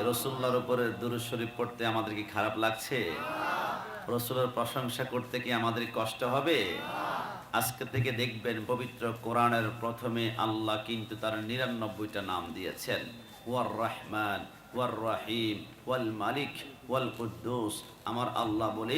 রসুল্লাহর উপরে দুরূদ শরীফ পড়তে আমাদের কি খারাপ লাগছে? রসুলের প্রশংসা করতে কি আমাদের কষ্ট হবে? আজকে থেকে দেখবেন পবিত্র কোরআনের প্রথমে আল্লাহ কিন্তু তার ৯৯টা নাম দিয়েছেন। ওয়ার রহমান, ওয়ার রহিম, ওয়াল মালিক, ওয়াল কুদ্দুস। আমার আল্লাহ বলে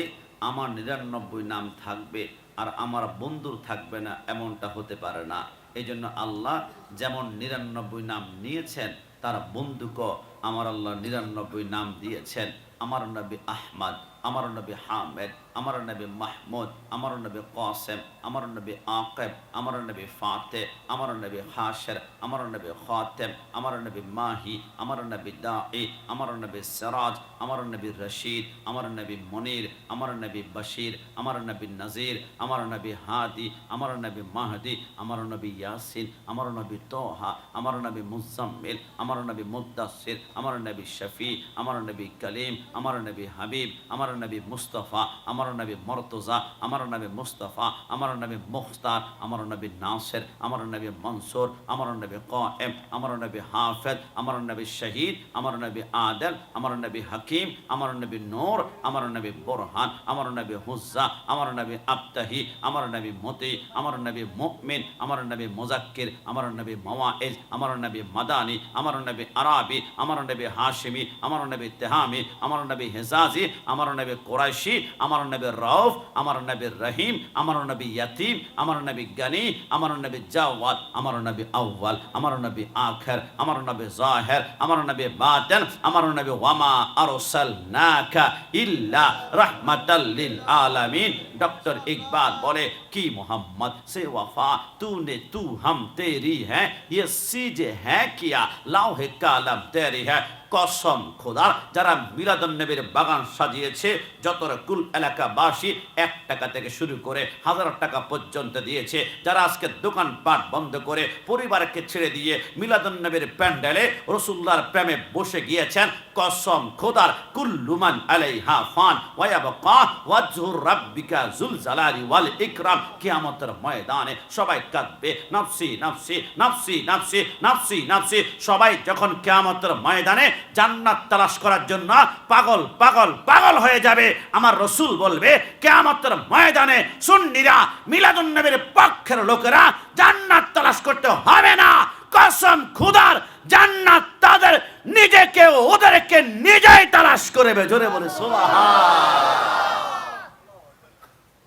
আমার ৯৯ নাম থাকবে আর আমার বন্ধুর থাকবে না, এমনটা হতে পারে না। এই জন্য আল্লাহ যেমন ৯৯ নাম নিয়েছেন, তার বন্ধুকে আমার আল্লাহ ৯৯ নাম দিয়েছেন। আমার নবী আহমদ, আমার নবী হামেদ, আমার নবী মাহমুদ, আমার নবী কাসেম, আমার নবী আকিব, আমার নবী ফাতে, আমার নবী হাশের, আমার নবী খাতেম, আমার নবী মাহি, আমার নবী দাঈ, আমার নবী সিরাজ, আমার নবী রশিদ, আমার নবী মনির, আমার নবী বশির, আমার নবী নজির, আমার নবী হাদি, আমার নবী মাহদি, আমার নবী ইয়াসিন, আমার নবী তোহা, আমার নবী মুজাম্মিল, আমার নবী মুদ্দাসির, আমার নবী শফি, আমার নবী কলিম, আমার নবী হাবিব, আমার নবী মুস্তফা, আমার নবী মর্তজা, আমার নবী মুস্তফা, আমার নবী মুখতার, আমার নবী নাসির, আমার নবী মনসুর, আমার নবী কায়েম, আমার নবী হাফেজ, আমার নবী শহীদ, আমার নবী আদিল, আমার নবী হাকিম, আমার নবী নূর, আমার নবী বুরহান, আমার নবী হুজ্জা, আমার নবী আবতাহি, আমার নবী মতি, আমার নবী মুমিন, আমার নবী মুজাক্কির, আমার নবী মাওয়াইজ, আমার নবী মাদানী, আমার নবী আরাবি, আমার নবী হাশিমি, আমার নবী তেহামি, আমার নবী হেজাজি, আমার নবী কুরাইশি, আমার নবী রউফ, আমার নবী রহিম, আমার নবী ইয়াতিম, আমার নবী গনি, আমার নবী জাওয়াদ, আমার নবী আউয়াল, আমার নবী আখির, আমার নবী জাহির, আমার নবী বাতিন, আমার নবী ওয়ামা আরসালনাকা ইল্লা রাহমাতাল লিল আলামিন। डॉक्टर इकबाल बोले कि मोहम्मद से वफा तूने तू हम तेरी है, ये सीजे है किया लौहे कालम तेरी है। কসম খোদার, যারা মিলাদুন নবীর বাগান সাজিয়েছে, যত কুল এলাকাবাসী ১ টাকা থেকে শুরু করে ১০০০ টাকা পর্যন্ত দিয়েছে, যারা আজকে দোকানপাট বন্ধ করে পরিবারকে ছেড়ে দিয়ে মিলাদুন নবীর প্যান্ডেলে রাসূলুল্লাহর প্রেমে বসে গিয়েছেন, কসম খোদার, কুল্লু মান আলাইহা ফান ওয়া ইয়াবকা ওয়াজহু রাব্বিকা যুল জালালি ওয়াল ইকরাম। কিয়ামতের ময়দানে সবাই কাঁদবে, নফসি নফসি নফসি নফসি নফসি নফসি। সবাই যখন কিয়ামতের ময়দানে জান্নাত তালাশ করার জন্য পাগল পাগল পাগল হয়ে যাবে, আমার রাসূল বলবে কিয়ামতের ময়দানে সুন্নিরা মিলাদুন নবীর পক্ষের লোকেরা জান্নাত তালাশ করতে হবে না। কসম খোদার, জান্নাত তাদের নিজেকে ওদেরকে নিজেই তালাশ করবে। জোরে বলে সুবহান।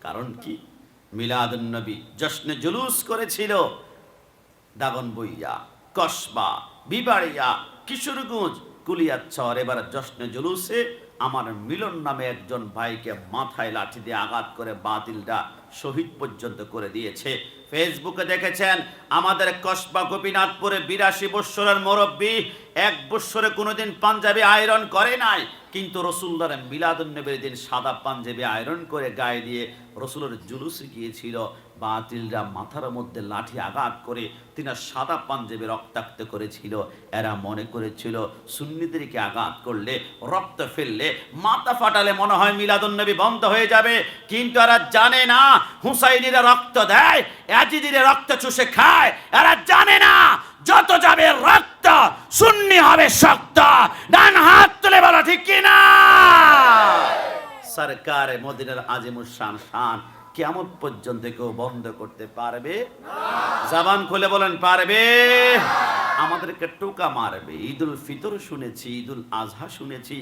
কারণ কি? মিলাদুন নবী জশ্নে জুলুস করেছিল দাগনভূঞা, কসবা, বিবাড়িয়া, কিশোরগঞ্জ, কুলিয়াচ্ছর। এবার জশ্নে জুলুসে আমার মিলন নামে একজন ভাইকে মাথায় লাঠি দিয়ে আঘাত করে বাতিলটা শহীদ পর্যন্ত করে দিয়েছে। ফেসবুকে দেখেছেন আমাদের কসবা গোপীনাথপুরে ৮২ বৎসরের মুরব্বী ১ বৎসরে কোনোদিন পাঞ্জাবি আয়রন করে নাই, কিন্তু রাসূলুল্লাহর মিলাদুন নবীর দিন সাদা পাঞ্জাবি আয়রন করে গায়ে দিয়ে রাসূলের জুলুসে গিয়েছিল। বাতিলরা মাথার মধ্যে লাঠি আঘাত করে তিনি সাদা পাঞ্জাবি রক্তাক্ত করেছিল। এরা মনে করেছিল সুন্নিদেরকে আঘাত করলে, রক্ত ফেললে, মাথা ফাটালে মনে হয় মিলাদুন নবী বন্ধ হয়ে যাবে, কিন্তু এরা জানে না হুসাইনিরা রক্ত দেয়, ইয়াজিদিরা রক্ত চুষে খায়। এরা জানে না যত যাবে রক্ত সুন্নি হবে শক্ত। ডান হাত তুলে বলো ঠিক কিনা? সরকারে মদিনার আজিমুস শান শান কিয়ামত পর্যন্ত কেউ বন্ধ করতে পারবে না। জবান খুলে বলেন পারবে? আমাদেরকে টোকা মারবে। ঈদুল ফিতর শুনেছি, ঈদুল আজহা শুনেছি,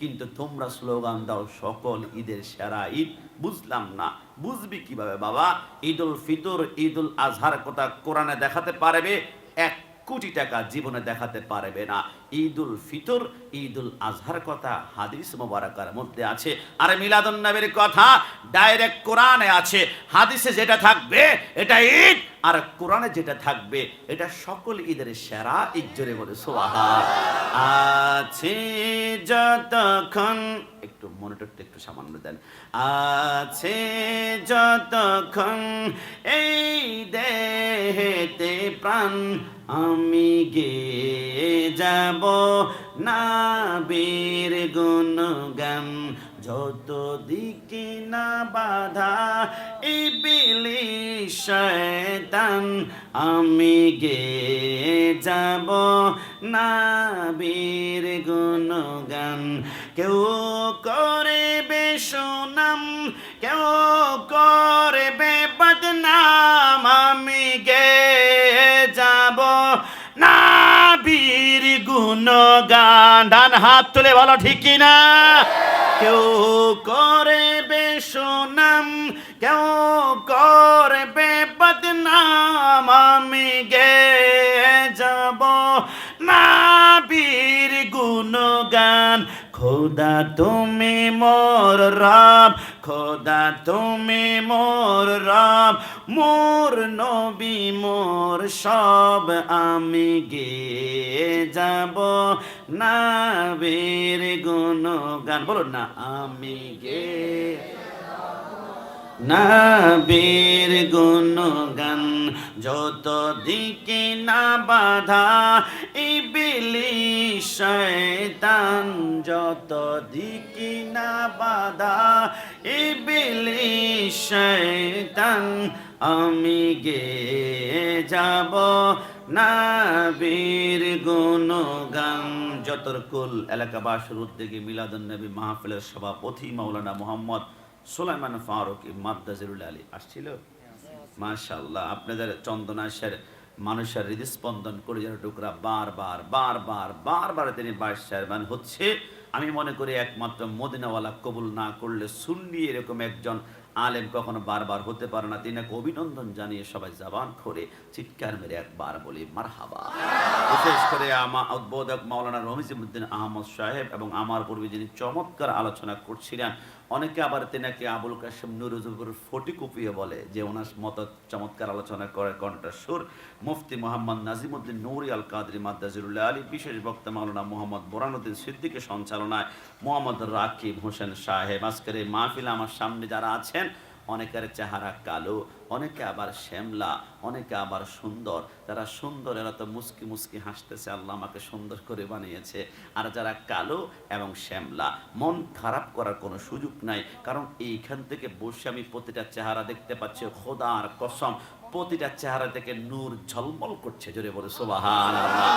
কিন্তু তোমরা স্লোগান দাও সকল ঈদের সেরা ঈদ। বুঝলাম না, বুঝবি কিভাবে বাবা? ঈদুল ফিতর, ঈদুল আজহার কথা কোরআনে দেখাতে পারবে? ১ কোটি টাকা জীবনে দেখাতে পারবে না। ঈদুল ফিতর, ঈদুল আজহার কথা হাদিস মুবারাকার মধ্যে আছে, আর মিলাদুন নবীর কথা ডাইরেক্ট কোরআনে আছে। হাদিসে যেটা থাকবে এটা ঈদ, আর কোরআনে যেটা থাকবে এটা সকল ঈদের সেরা ঈদ। জোরে বলে সুবহান। আছে যতক্ষণ, একটু মনিটরটা একটু সামান্য দেন। আছে যতক্ষণ এই দেহেতে প্রাণ, আমি গেয়ে যাব নবীর গুণগান। যত দিকে না বাধা ইবলিস শয়তান আমি গে যাব নবীর গুণগান কেউ করবে সুনাম কেউ করবে বদনাম আমি গে যাব নবীর গুণগান ডান হাত তুলে বলো ঠিক কিনা কেউ করবে সুনাম কেউ করবে বদনাম আমি গে যাব নবীর গুণগান খোদা তুমি মোর রব খোদা তুমি মোর রব মোর নবী মোর সব আমি গে যাব নবীর গুণগান বলুন না আমি গে নবীর গুণগান যত দিকে না বাধা ইবলিস শয়তান যত দিকে না বাধা ইবলিস শয়তান আমি গে যাব নবীর গুণগান। যতরকুল এলাকাবাসীর উদ্যোগে মিলাদুন্নবী মাহফিলের সভাপতি মাওলানা মোহাম্মদ সুলাইমান ফারুক মাদ্দাজিরুল আলী আসছিল মাশাআল্লাহ। আপনাদের চন্দনাশের মানুষের হৃদস্পন্দন করে যেন টুকরা বারবার বারবার বারবার তিনি বাদশাহবান হচ্ছে। আমি মনে করি একমাত্র মদিনাওয়ালা কবুল না করলে সুন্নি এরকম একজন আলেম কখনো বারবার হতে পারে না। তিনাকে অভিনন্দন জানিয়ে সবাই জবান করে চিৎকার মেরে একবার বলি মারহাবা। বিশেষ করে আমার উদ্বোধক মাওলানা রমিজউদ্দিন আহমদ সাহেব এবং আমার পূর্বে যিনি চমৎকার আলোচনা করছিলেন, অনেকে আবার তেনাকে আবুল কাশেম নুরুজুর ফটিকপিও বলে যে ওনার মতো চমৎকার আলোচনা করে কণ্ঠস্বর মুফতি মোহাম্মদ নাজিমুদ্দিন নূরি আল কাদরি মাদ্দাজিরুল আলী, বিশেষ বক্তা মাওলানা মোহাম্মদ বোরানুদ্দিন সিদ্দিকের সঞ্চালনায় মোহাম্মদ রাকিব হোসেন সাহেব। আজকের এই মাহফিলে আমার সামনে যারা আছেন অনেকের চেহারা কালো, অনেকে আবার শ্যামলা, অনেকে আবার সুন্দর। যারা সুন্দর এরা তো মুস্কি মুস্কি হাসতেছে, আল্লাহ আমাকে সুন্দর করে বানিয়েছে। আর যারা কালো এবং শ্যামলা মন খারাপ করার কোনো সুযোগ নাই, কারণ এইখান থেকে বসে আমি প্রতিটা চেহারা দেখতে পাচ্ছি খোদার কসম প্রতিটা চেহারা থেকে নূর ঝলমল করছে। জোরে বলে সুবহানাল্লাহ।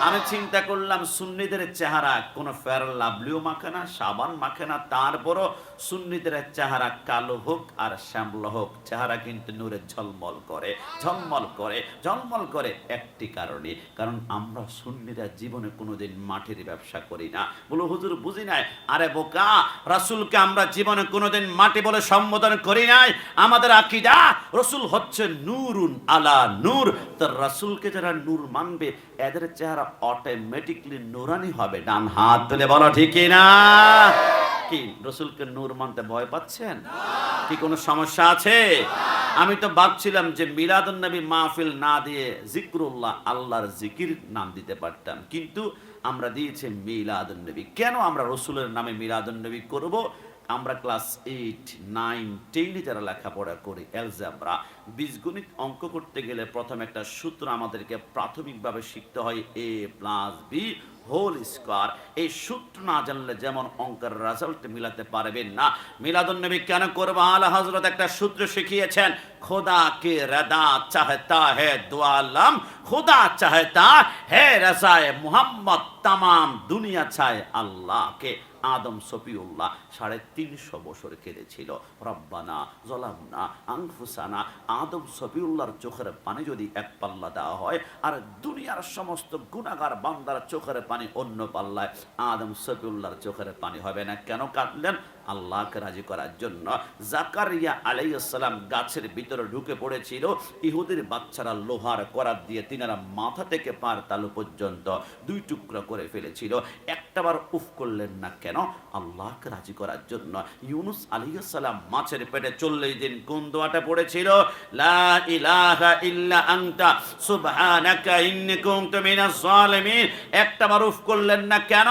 আমি চিন্তা করলাম সুন্নিদের চেহারা কোনো ফেয়ার লাভলিও মাখে না, সাবান মাখে না, তারপরও সুন্নিদের চেহারা কালো হোক আর শ্যামলা হোক চেহারা কিন্তু নূরে ঝলমল করে ঝলমল করে ঝলমল করে একটি কারণে, কারণ আমরা সুন্নিরা জীবনে কোনোদিন মাটির ব্যবসা করি না। বলো হুজুর বুঝি নাই। আরে বোকা, রাসূলকে আমরা জীবনে কোনোদিন মাটি বলে সম্বোধন করি নাই। আমাদের আকীদা রাসূল হচ্ছে নূরুন আলা নূর। তো রাসূলকে যারা নূর মানবে এদের চেহারা অটোমেটিকলি নূরানি হবে। ডান হাত তুলে বলো ঠিক না? কি রাসূলকে নূর মানতে ভয় পাচ্ছেন? কি কোনো সমস্যা আছে? আমি তো ভাবছিলাম যে মিলাদুন্নবী মাহফিল না দিয়ে জিকরুল্লাহ আল্লাহর জিকির নাম দিতে পারতাম, কিন্তু আমরা দিয়েছি মিলাদুন্নবী। কেন আমরা রাসূলের নামে মিলাদুন্নবী করব? আমরা ক্লাস 8, 9, 10 যারা লেখাপড়া করি অ্যালজেব্রা বীজগণিত অঙ্ক করতে গেলে প্রথম একটা সূত্র আমাদেরকে প্রাথমিকভাবে শিখতে হয় a+b হোল স্কয়ার। এই সূত্র না জানলে যেমন অঙ্কের রেজাল্ট মিলাতে পারবেন না। মিলাদুন্নবী কেন করব? আলা হযরত একটা সূত্র শিখিয়েছেন, खुदा के रदा चाहता है दो आलम, खुदा चाहता है रज़ाए मोहम्मद, तमाम दुनिया चाहे अल्लाह के। আদম সফিউল্লাহ 350 বছর কেঁদেছিল, রব্বানা জলামনা আনফুসানা। আদম সফিউল্লাহর চোখের পানি যদি এক পাল্লা দেওয়া হয় আর দুনিয়ার সমস্ত গুনাহগার বান্দার চোখের পানি অন্য পাল্লায়, আদম সফিউল্লাহর চোখের পানি হবে না। কেন কাঁদলেন? আল্লাহকে রাজি করার জন্য। জাকারিয়া আলাইহিস সালাম গাছের ভিতরে ঢুকে পড়েছিল, ইহুদির বাচ্চারা লোহার করাত দিয়ে তিনারা মাথা থেকে পার তালু পর্যন্ত 2 টুকরা করে ফেলেছিল। একটাবার উফ করলেন না কেন? আল্লাহকে রাজি করার জন্য। ইউনুস আলাইহিস সালাম মাছের পেটে 40 দিন কোন দোয়াটা পড়েছিল? লা ইলাহা ইল্লা আনতা সুবহানাকা ইন্নী কুনতু মিনাজ জালিমিন। একটাবার উফ করলেন না কেন?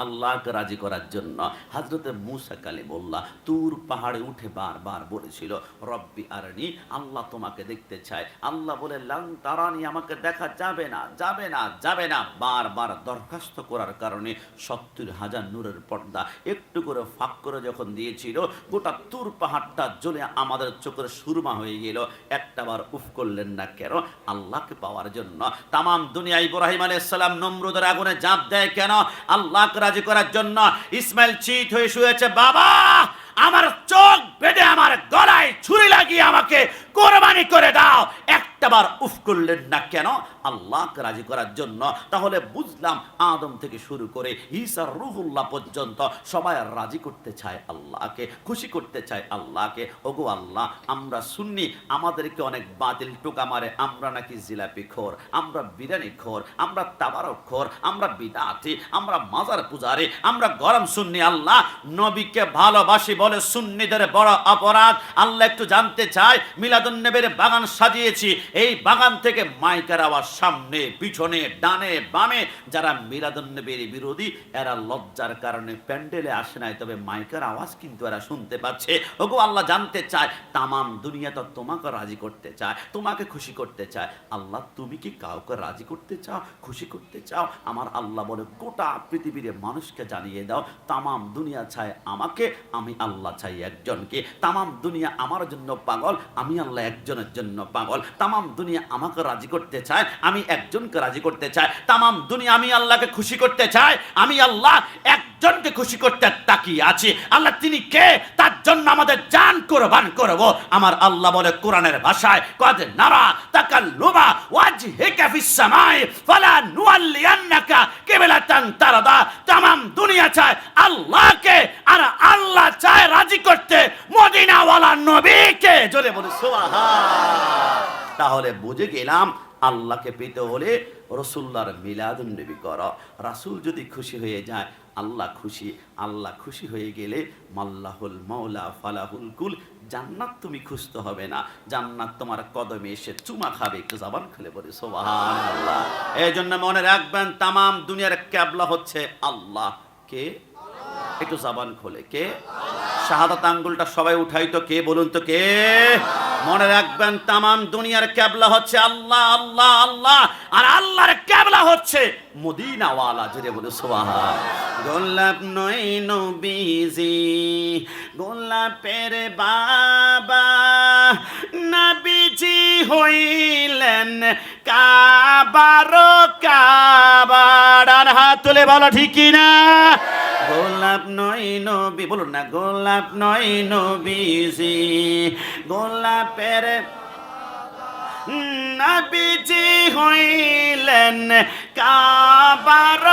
আল্লাহকে রাজি করার জন্য হযরতে মূসা কালিমুল্লাহ তুর পাহাড়ে উঠে বারবার বলেছিল, রব্বি আরনি, আল্লাহ তোমাকে দেখতে চায়। আল্লাহ বলে, লান তারানি, আমাকে দেখা যাবে না, যাবে না, যাবে না। বারবার দরখাস্ত করার কারণে 70,000 নূরের পর্দা একটু করে ফাঁক করে যখন দিয়েছিল, গোটা তুর পাহাড়টা জ্বলে আমাদের চোখের সুরমা হয়ে গেল। একটাবার উফ করলেন না কেন? আল্লাহকে পাওয়ার জন্য। তামাম দুনিয়া ইব্রাহিম আলাইহিস সালাম নমরুদের আগুনে ঝাঁপ দেয় কেন? আল্লাহকে রাজি করার জন্য। ইসমাইল চিত হয়ে শুয়েছে, বাবা আমার চোখ বেঁধে আমার গলায় ছুরি লাগিয়ে আমাকে কোরবানি করে দাও। একটাবার উফ করলেন না কেন? আল্লাহকে রাজি করার জন্য। তাহলে বুঝলাম আদম থেকে শুরু করে ঈসা রূহুল্লাহ পর্যন্ত সবাই রাজি করতে চায় আল্লাহকে, খুশি করতে চায় আল্লাহকে। ওগো আল্লাহ, আমরা সুন্নি, আমাদেরকে অনেক বাতিল টোকা মারে, আমরা নাকি জিলাপি খোর, আমরা বিরিয়ানি খোর, আমরা তাবারক খোর, আমরা বিদাতি, আমরা মাজার পূজারি, আমরা গরম সুন্নি। আল্লাহ নবীকে ভালোবাসি বলে সুন্নিদের বড় অপরাধ। আল্লাহ একটু জানতে চায়, মিলাদুন নবীর বাগান সাজিয়েছি, এই বাগান থেকে মাইকের আওয়াজ সামনে পিছনে ডানে বামে। যারা মিলাদুন নবীর বিরোধী এরা লজ্জার কারণে প্যান্ডেলে আসে নাই, তবে মাইকের আওয়াজ কিন্তু এরা শুনতে পাচ্ছে। ওগো আল্লাহ জানতে চায়, তামাম দুনিয়া তো তোমাকে রাজি করতে চায়, তোমাকে খুশি করতে চায়। আল্লাহ তুমি কি কাউকে রাজি করতে চাও, খুশি করতে চাও? আমার আল্লাহ বলে, গোটা পৃথিবীর মানুষকে জানিয়ে দাও, তামাম দুনিয়া চায় আমাকে, আমি আল্লাহ চাই একজনকে। তামাম দুনিয়া আমার জন্য পাগল, আমি আল্লাহ একজনের জন্য পাগল। তামাম দুনিয়া আমাকে রাজি করতে চায়, আমি একজনকে রাজি করতে চাই। তামাম দুনিয়া আমি আল্লাহকে খুশি করতে চাই, আমি আল্লাহ একজনকে খুশি করতে তাকিয়ে আছি। আল্লাহ তিনি কে? তার জন্য আমাদের জান কুরবান করব। আমার আল্লাহ বলে কোরআনের ভাষায়, কদ নারা তাকাল্লুবা ওয়াজহিকা ফিস সামাই ফালা নুওয়াল্লিয়ান্নাকা কিবলাতান তারদা। তামাম দুনিয়া চায় আল্লাহকে, আর আল্লাহ চায় রাজি করতে মদিনাওয়ালা নবীকে। জোরে বলি সুবহান। তাহলে বুঝে গেলাম, আল্লাহকে পেতে হলে রাসূলুল্লাহর মিলাদুন নবী করো। রাসূল যদি খুশি হয়ে যায়, আল্লাহ খুশি। আল্লাহ খুশি হয়ে গেলে মাল্লাহুল মাওলা ফালাহুল কুল। জান্নাত তুমি খুঁজতে হবে না, জান্নাত তোমার কদমে এসে চুমা খাবে। একটু জবান খুলে বলে সুবহানাল্লাহ। এই জন্য মনে রাখবেন, তামাম দুনিয়ার কিবলা হচ্ছে আল্লাহ। কে? একটু জবান খুলে কে? শাহাদাত আঙ্গুলটা সবাই উঠাই তো, কে বলুন তো কে? মনে রাখবেন, তামাম দুনিয়ার কিবলা হচ্ছে আল্লাহ, আল্লাহ, আল্লাহ। আর আল্লাহর কিবলা হচ্ছে মদিনাওয়ালা। জোরে বলে সুবহান। গোলাপ নয় নবীজি, গোলাপের বাবা, নবীজি হইলেন কাবার কাবা। ডান হাত তুলে বলো ঠিক কি না? গোলাপ নয় নবী, বলুন না, গোলাপ নয় নবীজি, গোলাপের নবীজি হইলেন কাবার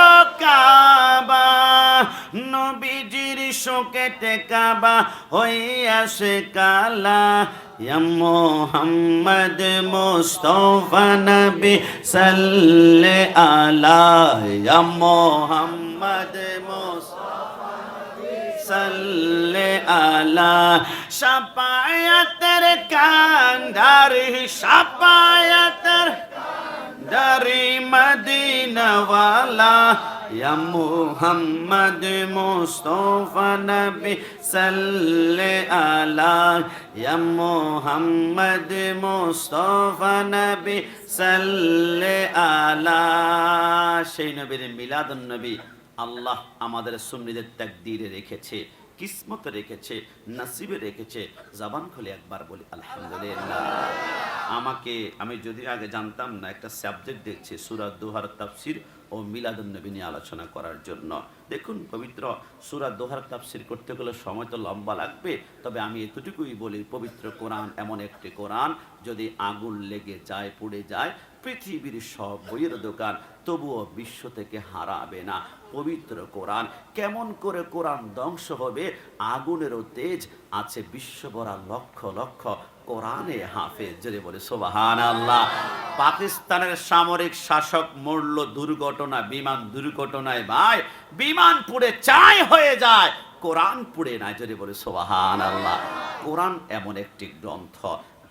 কাবা। নবীজির শোকেতে কাবা হইয়াছে কালা। ইয়া মুহাম্মদ মুস্তাফা নবী সাল্লে আলা, ইয়া মুহাম্মদ মুস্তাফা সাল্লে আলা। শাফায়াতের কান্ডারি, শাফায়াতের দারি মদিনাওয়ালা। ইয়া মুহাম্মদ মুস্তাফা নবী সাল্লে আলা, ইয়া মুহাম্মদ মুস্তাফা নবী সাল্লে আলা। সেই নবীর মিলাদুন নবী আল্লাহ আমাদের সুন্নিদের তাকদীরে রেখেছে, কিসমতে রেখেছে, নসিবে রেখেছে। জবান খুলে একবার বলি আলহামদুলিল্লাহ। আমি যদি আগে জানতাম না, একটা সাবজেক্ট দেখছি সূরা দোহার তাফসীর ও মিলাদুন নবী নিয়ে আলোচনা করার জন্য। দেখুন, পবিত্র সূরা দোহার তাফসীর করতে গেলে সময় তো লম্বা লাগবে, তবে আমি এতটুকুই বলি, পবিত্র কোরআন এমন একটি কোরআন, যদি আগুন লেগে যায়, পুড়ে যায়, পৃথিবীর সব বইয়ের দোকান তবুও বিশ্ব থেকে হারাবে না পবিত্র কোরআন। কেমন করে কোরআন ধ্বংস হবে? আগুনেরও তেজ আছে বিশ্বভরা লক্ষ লক্ষ কোরআনে হাফেজ। জোরে বলে সুবহানাল্লাহ। পাকিস্তানের সামরিক শাসক মরল দুর্ঘটনা, বিমান দুর্ঘটনায়। ভাই, বিমান পুড়ে ছাই হয়ে যায়, কোরআন পুড়ে না। জোরে বলে সুবহানাল্লাহ। কোরআন এমন একটি গ্রন্থ।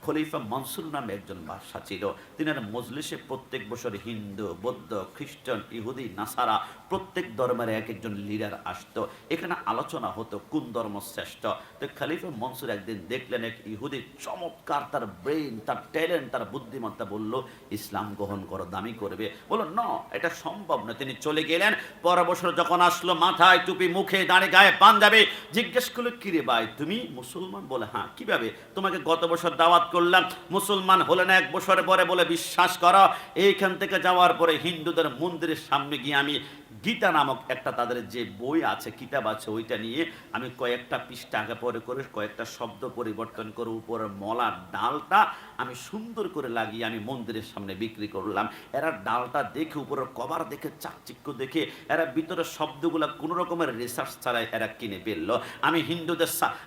খলিফা মনসুর নামে একজন বাদশা ছিল, তিনার মজলিসে প্রত্যেক বছর হিন্দু, বৌদ্ধ, খ্রিস্টান, ইহুদি, নাসারা প্রত্যেক ধর্মের এক একজন লিডার আসতো, এখানে আলোচনা হতো কোন ধর্ম শ্রেষ্ঠ। তো খলিফা মনসুর একদিন দেখলেন এক ইহুদি চমৎকার, তার ব্রেইন, তার ট্যালেন্ট, তার বুদ্ধিমত্তা, বলল ইসলাম গ্রহণ করো, দামি করবে। বলল না, এটা সম্ভব না। তিনি চলে গেলেন। পরের বছর যখন আসলো, মাথায় টুপি, মুখে দাঁড়ে, গায়ে পাঞ্জাবি, জিজ্ঞেস করলো কিরে ভাই তুমি মুসলমান? বলে হ্যাঁ। কিভাবে? তোমাকে গত বছর দাওয়াত করলাম, মুসলমান হলে না 1 বছর পরে। বলে বিশ্বাস করো, এইখান থেকে যাওয়ার পরে হিন্দুদের মন্দিরের সামনে গিয়ে আমি গীতা নামক একটা তাদের যে বই আছে, কিতাব আছে, ওইটা নিয়ে আমি কয়েকটা পৃষ্ঠা আগে পরে করে কয়েকটা শব্দ পরিবর্তন করে উপরের মলার ডালটা আমি সুন্দর করে লাগিয়ে আমি মন্দিরের সামনে বিক্রি করলাম। এরা ডালটা দেখে, উপরের কভার দেখে, চাকচিক্য দেখে, এরা ভিতরের শব্দগুলো কোনো রকমের রিসার্চ ছাড়াই এরা কিনে ফেললো।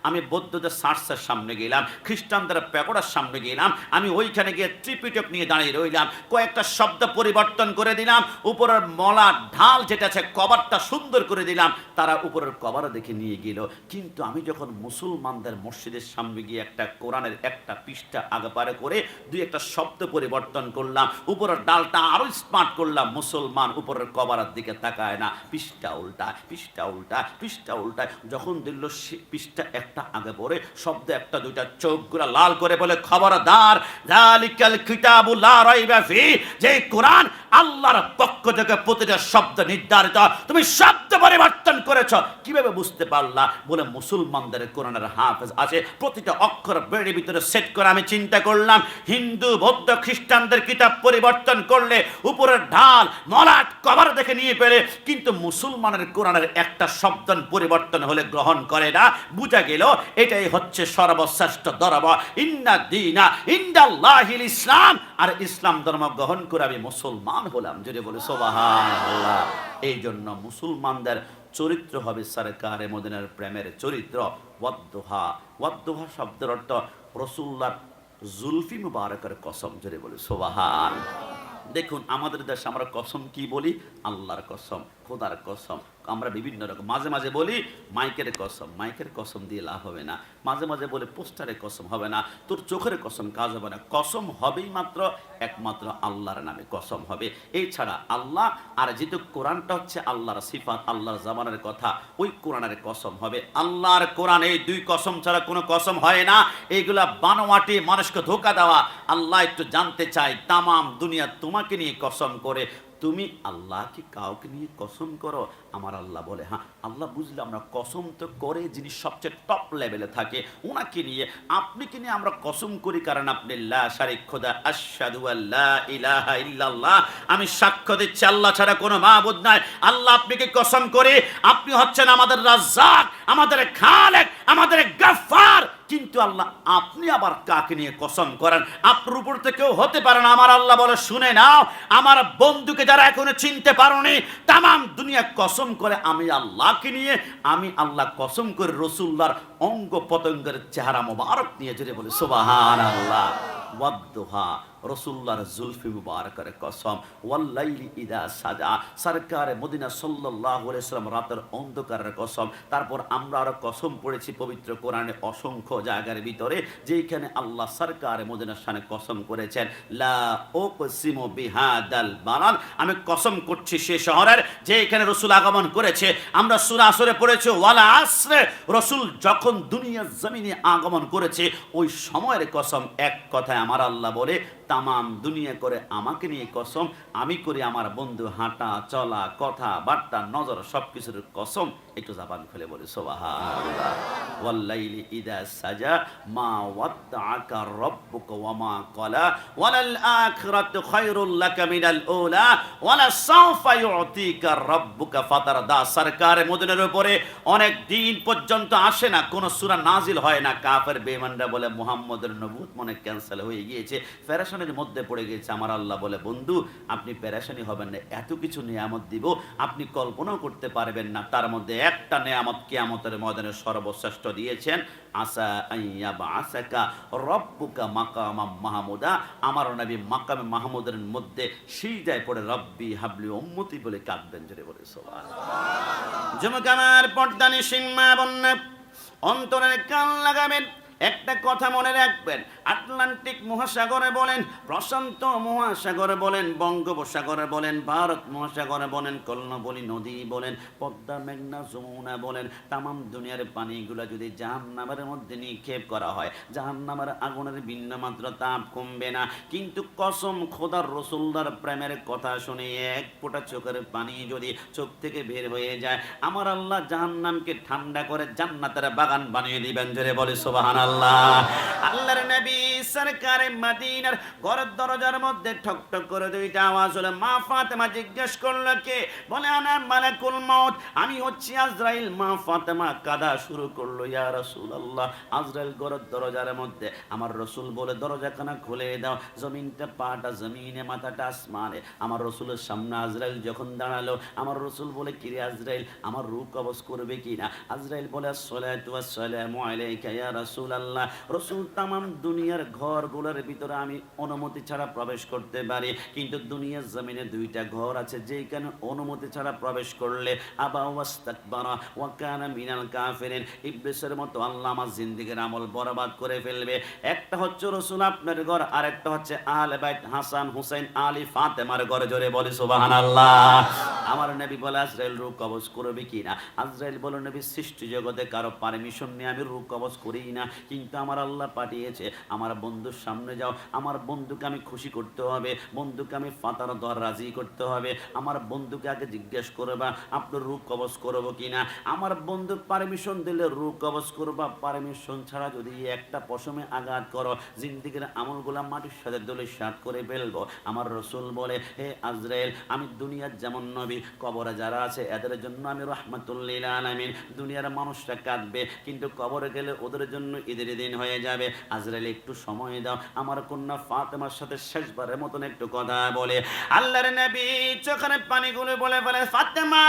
আমি বৌদ্ধদের চার্চের সামনে গেলাম, খ্রিস্টানদের প্যাগোডার সামনে গেলাম, আমি ওইখানে গিয়ে ত্রিপিটক নিয়ে দাঁড়িয়ে রইলাম, কয়েকটা শব্দ পরিবর্তন করে দিলাম, উপরের মলার ঢাল যেটা আছে কভারটা সুন্দর করে দিলাম, তারা উপরের কভার দেখে নিয়ে গেল। কিন্তু আমি যখন মুসলমানদের মসজিদের সামনে গিয়ে একটা কোরআনের একটা পৃষ্ঠা আগে পারে করে 2-1 শব্দ পরিবর্তন করলাম, উপরের ডালটা আরো স্মার্ট করলাম, মুসলমান উপরের কভারের দিকে তাকায় না, পৃষ্ঠা উল্টা, পৃষ্ঠা উল্টা, পৃষ্ঠা উল্টা। যখন দিল পৃষ্ঠা একটা আগে পড়ে, শব্দ একটা দুইটা, চোখগুলা লাল করে বলে খবরদার, যালিকাল কিতাবু লা রাইবা ফি, যে কোরআন আল্লাহর পক্ষ থেকে প্রতিটা শব্দ নির্ধারিত, তুমি শব্দ পরিবর্তন করেছো, কিভাবে বুঝতে পারলা? বলে মুসলমানদের কোরআনের হাফেজ আছে, প্রতিটা অক্ষর বেড়ির ভিতরে সেট করে আমি চিন্তা করলাম, হিন্দু, বৌদ্ধ, খ্রিস্টানদের কিতাব পরিবর্তন করলে উপরের ঢাল, মলাট, কভার দেখে নিয়ে পেরে, কিন্তু মুসলমানের কোরআনের একটা শব্দ পরিবর্তন হলে গ্রহণ করে না। বুঝা গেল এটাই হচ্ছে সর্বশ্রেষ্ঠ ধর্ম, ইন্না দীনা ইনদাল্লাহিল ইসলাম। আর ইসলাম ধর্ম গ্রহণ করে আমি মুসলমান হলাম। যদি বলে সুবহানাল্লাহ। এই জন্য মুসলমানদের চরিত্র হবে সরকারে মদিনার প্রেমের চরিত্র। ওয়াদ্দুহা, ওয়াদ্দুহা শব্দের অর্থ রাসূলুল্লাহর জুলফি মুবারকের কসম। যদি বলে সুবহান। দেখুন আমাদের দেশে আমরা কসম কি বলি? আল্লাহর কসম, খোদার কসম। আমরা বিভিন্ন রকম মাঝে মাঝে বলি মাইকের কসম, মাইকের কসম দিয়ে লাভ হবে না। মাঝে মাঝে বলে পোস্টারের কসম, হবে না। তোর চোখের কসম, কাজ হবে না। কসম হবেই মাত্র একমাত্র আল্লাহর নামে কসম হবে, এছাড়া আল্লাহ। আর যেহেতু কোরআনটা হচ্ছে আল্লাহর সিফাত, আল্লাহর জামানের কথা, ওই কোরআনের কসম হবে। আল্লাহর কোরআন, এই 2 কসম ছাড়া কোনো কসম হয় না। এইগুলা বানোয়াটি, মানুষকে ধোঁকা দেওয়া। আল্লাহ একটু জানতে চাই, তামাম দুনিয়া তোমাকে নিয়ে কসম করে, তুমি আল্লাহ কি কাউকে নিয়ে কসম করো? আমার আল্লাহ বলে হ্যাঁ। আল্লাহ বুঝলে আমরা কসম তো করে যিনি সবচেয়ে টপ লেভেলে থাকে ওনাকে নিয়ে, আপনি কি নিয়ে আমরা কসম করি, কারণ আপনি লা শারিক খোদা, আশহাদু আল্লা ইলাহা ইল্লাল্লাহ, আমি সাক্ষ্য দিচ্ছি আল্লাহ ছাড়া কোনো মাবুদ নাই। আল্লাহ আপনি কি কসম করে, আপনি হচ্ছেন আমাদের রাজ্জাক, আমাদের খালেক, আমাদের গফফার। কিন্তু আল্লাহ আপনি আবার কাকে নিয়ে কসম করেন? আপনার উপর থেকে কেউ হতে পারে না। আমার আল্লাহ বলে শুনে নাও, আমার বন্ধুকে যারা এখনো চিনতে পারোনি, তামাম দুনিয়া কসম করে আমি আল্লাহকে নিয়ে, আমি আল্লাহ কসম করে রাসূলুল্লাহর অঙ্গ পতঙ্গের চেহারা মোবারক নিয়ে। যদি বলে সুবহানাল্লাহ। ওয়াদ্দুহা, রাসূলুল্লাহর জুলফি মুবারকের কসম। ওয়াল্লাইলি ইযা সাজা, সরকারে মদিনা সাল্লাল্লাহু আলাইহি ওয়াসাল্লাম রাতের অন্ধকারের কসম। তারপর আমরা আরো কসম পড়েছি পবিত্র কোরআনে অসংখ্য জায়গার ভিতরে, যেখানে আল্লাহ সরকারে মদিনার শানে কসম করেছেন, লা উকসিমু বিহাদাল বালাদ, আমি কসম করছি সে শহরের যেখানে রাসূল আগমন করেছে। আমরা সূরা আসরে পড়েছি, ওয়ালা আসরে, রাসূল যখন দুনিয়ার জমিনে আগমন করেছে ওই সময়ের কসম। এক কথায় আমার আল্লাহ বলে, তামাম দুনিয়া করে আমাকে নিয়ে কসম, আমি করি আমার বন্ধু হাঁটা চলা কথা বার্তা নজর সবকিছুর কসম। একটু জাবান খুলে বলি সুবহানাল্লাহ। ওয়াল্লাইলি ইযা সাজা, মা ওয়াদ্দাআকা রাব্বুকা ওয়া মা ক্বালা, ওয়ালাল আখিরাতু খায়রুল লাকা মিনাল উলা, ওয়ালা সাওফা ইউতিকা রাব্বুকা ফাতারদা। সরকারে মদিনার উপরে অনেক দিন পর্যন্ত আসে না, কোন সূরা নাজিল হয় না। কাফের বেঈমানরা বলে মুহাম্মদের নবুয়ত মনে ক্যান্সেল হয়ে গিয়েছে, পেরেশানির মধ্যে পড়ে গেছে। আমার আল্লাহ বলে, বন্ধু আপনি পেরেশানি হবেন না, এত কিছু নিয়ামত দিব আপনি কল্পনাও করতে পারবেন না। তার মধ্যে একটা নিয়ামত কিয়ামতের ময়দানে সর্বশ্রেষ্ঠ দিয়েছেন, আসা আইয়া বাসাকা রব্বুকা মাকামাম মাহমুদা। আমার নবী মাকামে মাহমুদের মধ্যে সিজদায় পড়ে রব্বি হাবলি উম্মতি বলে কাঁদবেন। জোরে বলে সুবহানাল্লাহ। জমকামার পর্দানি সিংমা বন্যা অন্তরের কান লাগাবেন, একটা কথা মনে রাখবেন, আটলান্টিক মহাসাগরে বলেন, প্রশান্ত মহাসাগরে বলেন, বঙ্গোপসাগরে বলেন, ভারত মহাসাগরে বলেন, কর্ণবলী নদী বলেন, পদ্মা, মেঘনা, যমুনা বলেন, তামাম দুনিয়ার পানিগুলো যদি জাহান্নামের মধ্যে নিক্ষেপ করা হয়, জাহান্নামের আগুনের বিন্দুমাত্র তাপ কমবে না। কিন্তু কসম খোদার রাসূলুল্লাহর প্রেমের কথা শুনে এক ফোঁটা চোখের পানি যদি চোখ থেকে বের হয়ে যায়, আমার আল্লাহ জাহান্নামকে ঠান্ডা করে জান্নাতের বাগান বানিয়ে দিবেন। জোরে বলে সুবহানাল্লাহ। আল্লাহর নবী সরকারে মদিনার ঘরের দরজার মধ্যে ঠক ঠক করে দুইটা আওয়াজ হলো। মা ফাতেমা জিজ্ঞেস করলো, কে? বলে, আনা মালাকুল মউত, আমি হচ্ছি আজরাইল। মা ফাতেমা কাঁদা শুরু করলো, ইয়া রাসূলুল্লাহ, আজরাইল ঘরের দরজার মধ্যে। আমার রাসূল বলে, দরজাখানা খুলে দাও। জমিনটা, পাটা জমিনে, মাথাটা আসমানে। আমার রাসূলের সামনে আজরাইল যখন দাঁড়ালো, আমার রাসূল বলে, কিরে আজরাইল, আমার রূহ কবজ করবে কিনা? আজরাইল বলে, আসসালাতু ওয়াসসালামু আলাইকা ইয়া রাসূলুল্লাহ। রাসূল, তামাম দুনিয়ার ঘরগুলোর ভিতরে আমি অনুমতি ছাড়া প্রবেশ করতে পারি, কিন্তু দুনিয়ার জমিনে দুইটা ঘর আছে যেখানে অনুমতি ছাড়া প্রবেশ করলে আবা ওয়াস্তাকবারা ওয়া কানা মিনাল কাফিরিন, ইবলিসের মতো আল্লাহ আমার জিন্দেগির আমল বরবাদ করে ফেলবে। একটা হচ্ছে রাসূল আপনার ঘর, আর একটা হচ্ছে আহলে বাইত হাসান, হুসাইন, আলী, ফাতেমার ঘর। জোরে বলি সুবহানাল্লাহ। আমার নবী বলে, আজরাইল রূহ কবজ করবে কিনা? আজরাইল বলে, নবী, সৃষ্টি জগতে কারো পারমিশন নিয়ে আমি রূহ কবজ করি না, কিন্তু আমার আল্লাহ পাঠিয়েছে। আমার বন্ধুর সামনে যাও, আমার বন্ধুকে আমি খুশি করতে হবে, বন্ধুকে আমি ফাতার দর রাজি করতে হবে। আমার বন্ধুকে আগে জিজ্ঞেস করবা, আপনার রূহ কবজ করবো কিনা? আমার বন্ধু পারমিশন দিলে রূহ কবজ করবা, পারমিশন ছাড়া যদি একটা পশমে আঘাত করো, জিন্দেগির আমলগুলা মাটির সাথে দলে সাত করে ফেলবো। আমার রাসূল বলে, হে আজরাইল, আমি দুনিয়ার যেমন নবী, কবরে যারা আছে এদের জন্য আমি রাহমাতুল লিল আলামিন। দুনিয়ার মানুষরা কাঁদবে, কিন্তু কবরে গেলে ওদের জন্য ঈদের দিন হয়ে যাবে। আজরাইল, একটু সময় দাও, আমার কন্যা ফাতেমার সাথে শেষবারের মতন একটু কথা বলে। আল্লাহর নবী চোখের পানিগুলো বলে বলে, ফাতেমা,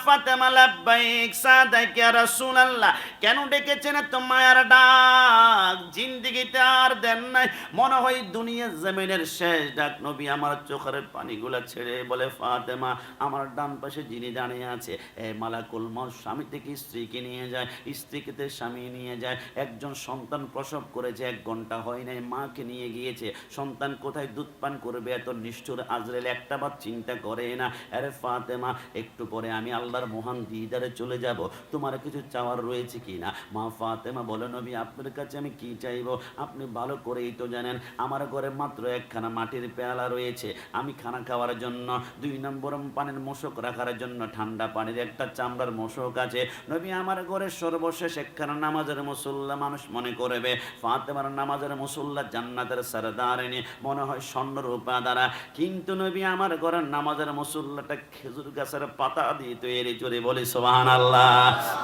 ফাতেমা, লাব্বাইক সাদাক ইয়া রাসূলুল্লাহ। কেন ডেকেছেন এত মায়ার ডাক? জিন্দেগিতে আর দেন নাই, মনে হয় দুনিয়ার জমিনের শেষ ডাক। নবী আমার চোখের পানিগুলা ছেড়ে বলে, ফাতেমা, আমার ডান পাশে যিনি দাঁড়িয়ে আছে, এ মালাকুল মউত স্বামী থেকে স্ত্রীকে নিয়ে যায়, স্ত্রীকে স্বামী নিয়ে যায়। একজন সন্তান প্রসব করেছে, 1 ঘন্টা হয় নাই, মাকে নিয়ে গিয়েছে। সন্তান কোথায় দুধ পান করবে? এত নিষ্ঠুর আজরাইল একটাবার চিন্তা করে না। আরে ফাতেমা, একটু পরে আমি আল্লাহর মহান দিদারে চলে যাব, তোমার কিছু চাওয়ার রয়েছে কি না? মা ফাতেমা বলে, নবী, আপনার কাছে আমি কি চাইবো? আপনি ভালো করেই তো জানেন, আমার ঘরে মাত্র একখানা মাটির পেয়ালা রয়েছে, আমি খানা খাওয়ার জন্য। 2 নম্বর পানির মশক রাখার জন্য ঠান্ডা পানির একটা চামড়ার মশক আছে। নবী, আমার ঘরে সর্বশেষ একখানা নামাজের মুসল্লা মানুষ মনে করবে। ফাতেমার নামাজের মুসল্লা জান্নাতের সরদারিনী, মনে হয় স্বর্ণ রূপা দ্বারা। কিন্তু নবী, আমার ঘরের নামাজের মুসল্লাটা খেজুর গাছের পাতা দিয়ে তৈরি। জোরে বলি সুবহানাল্লাহ।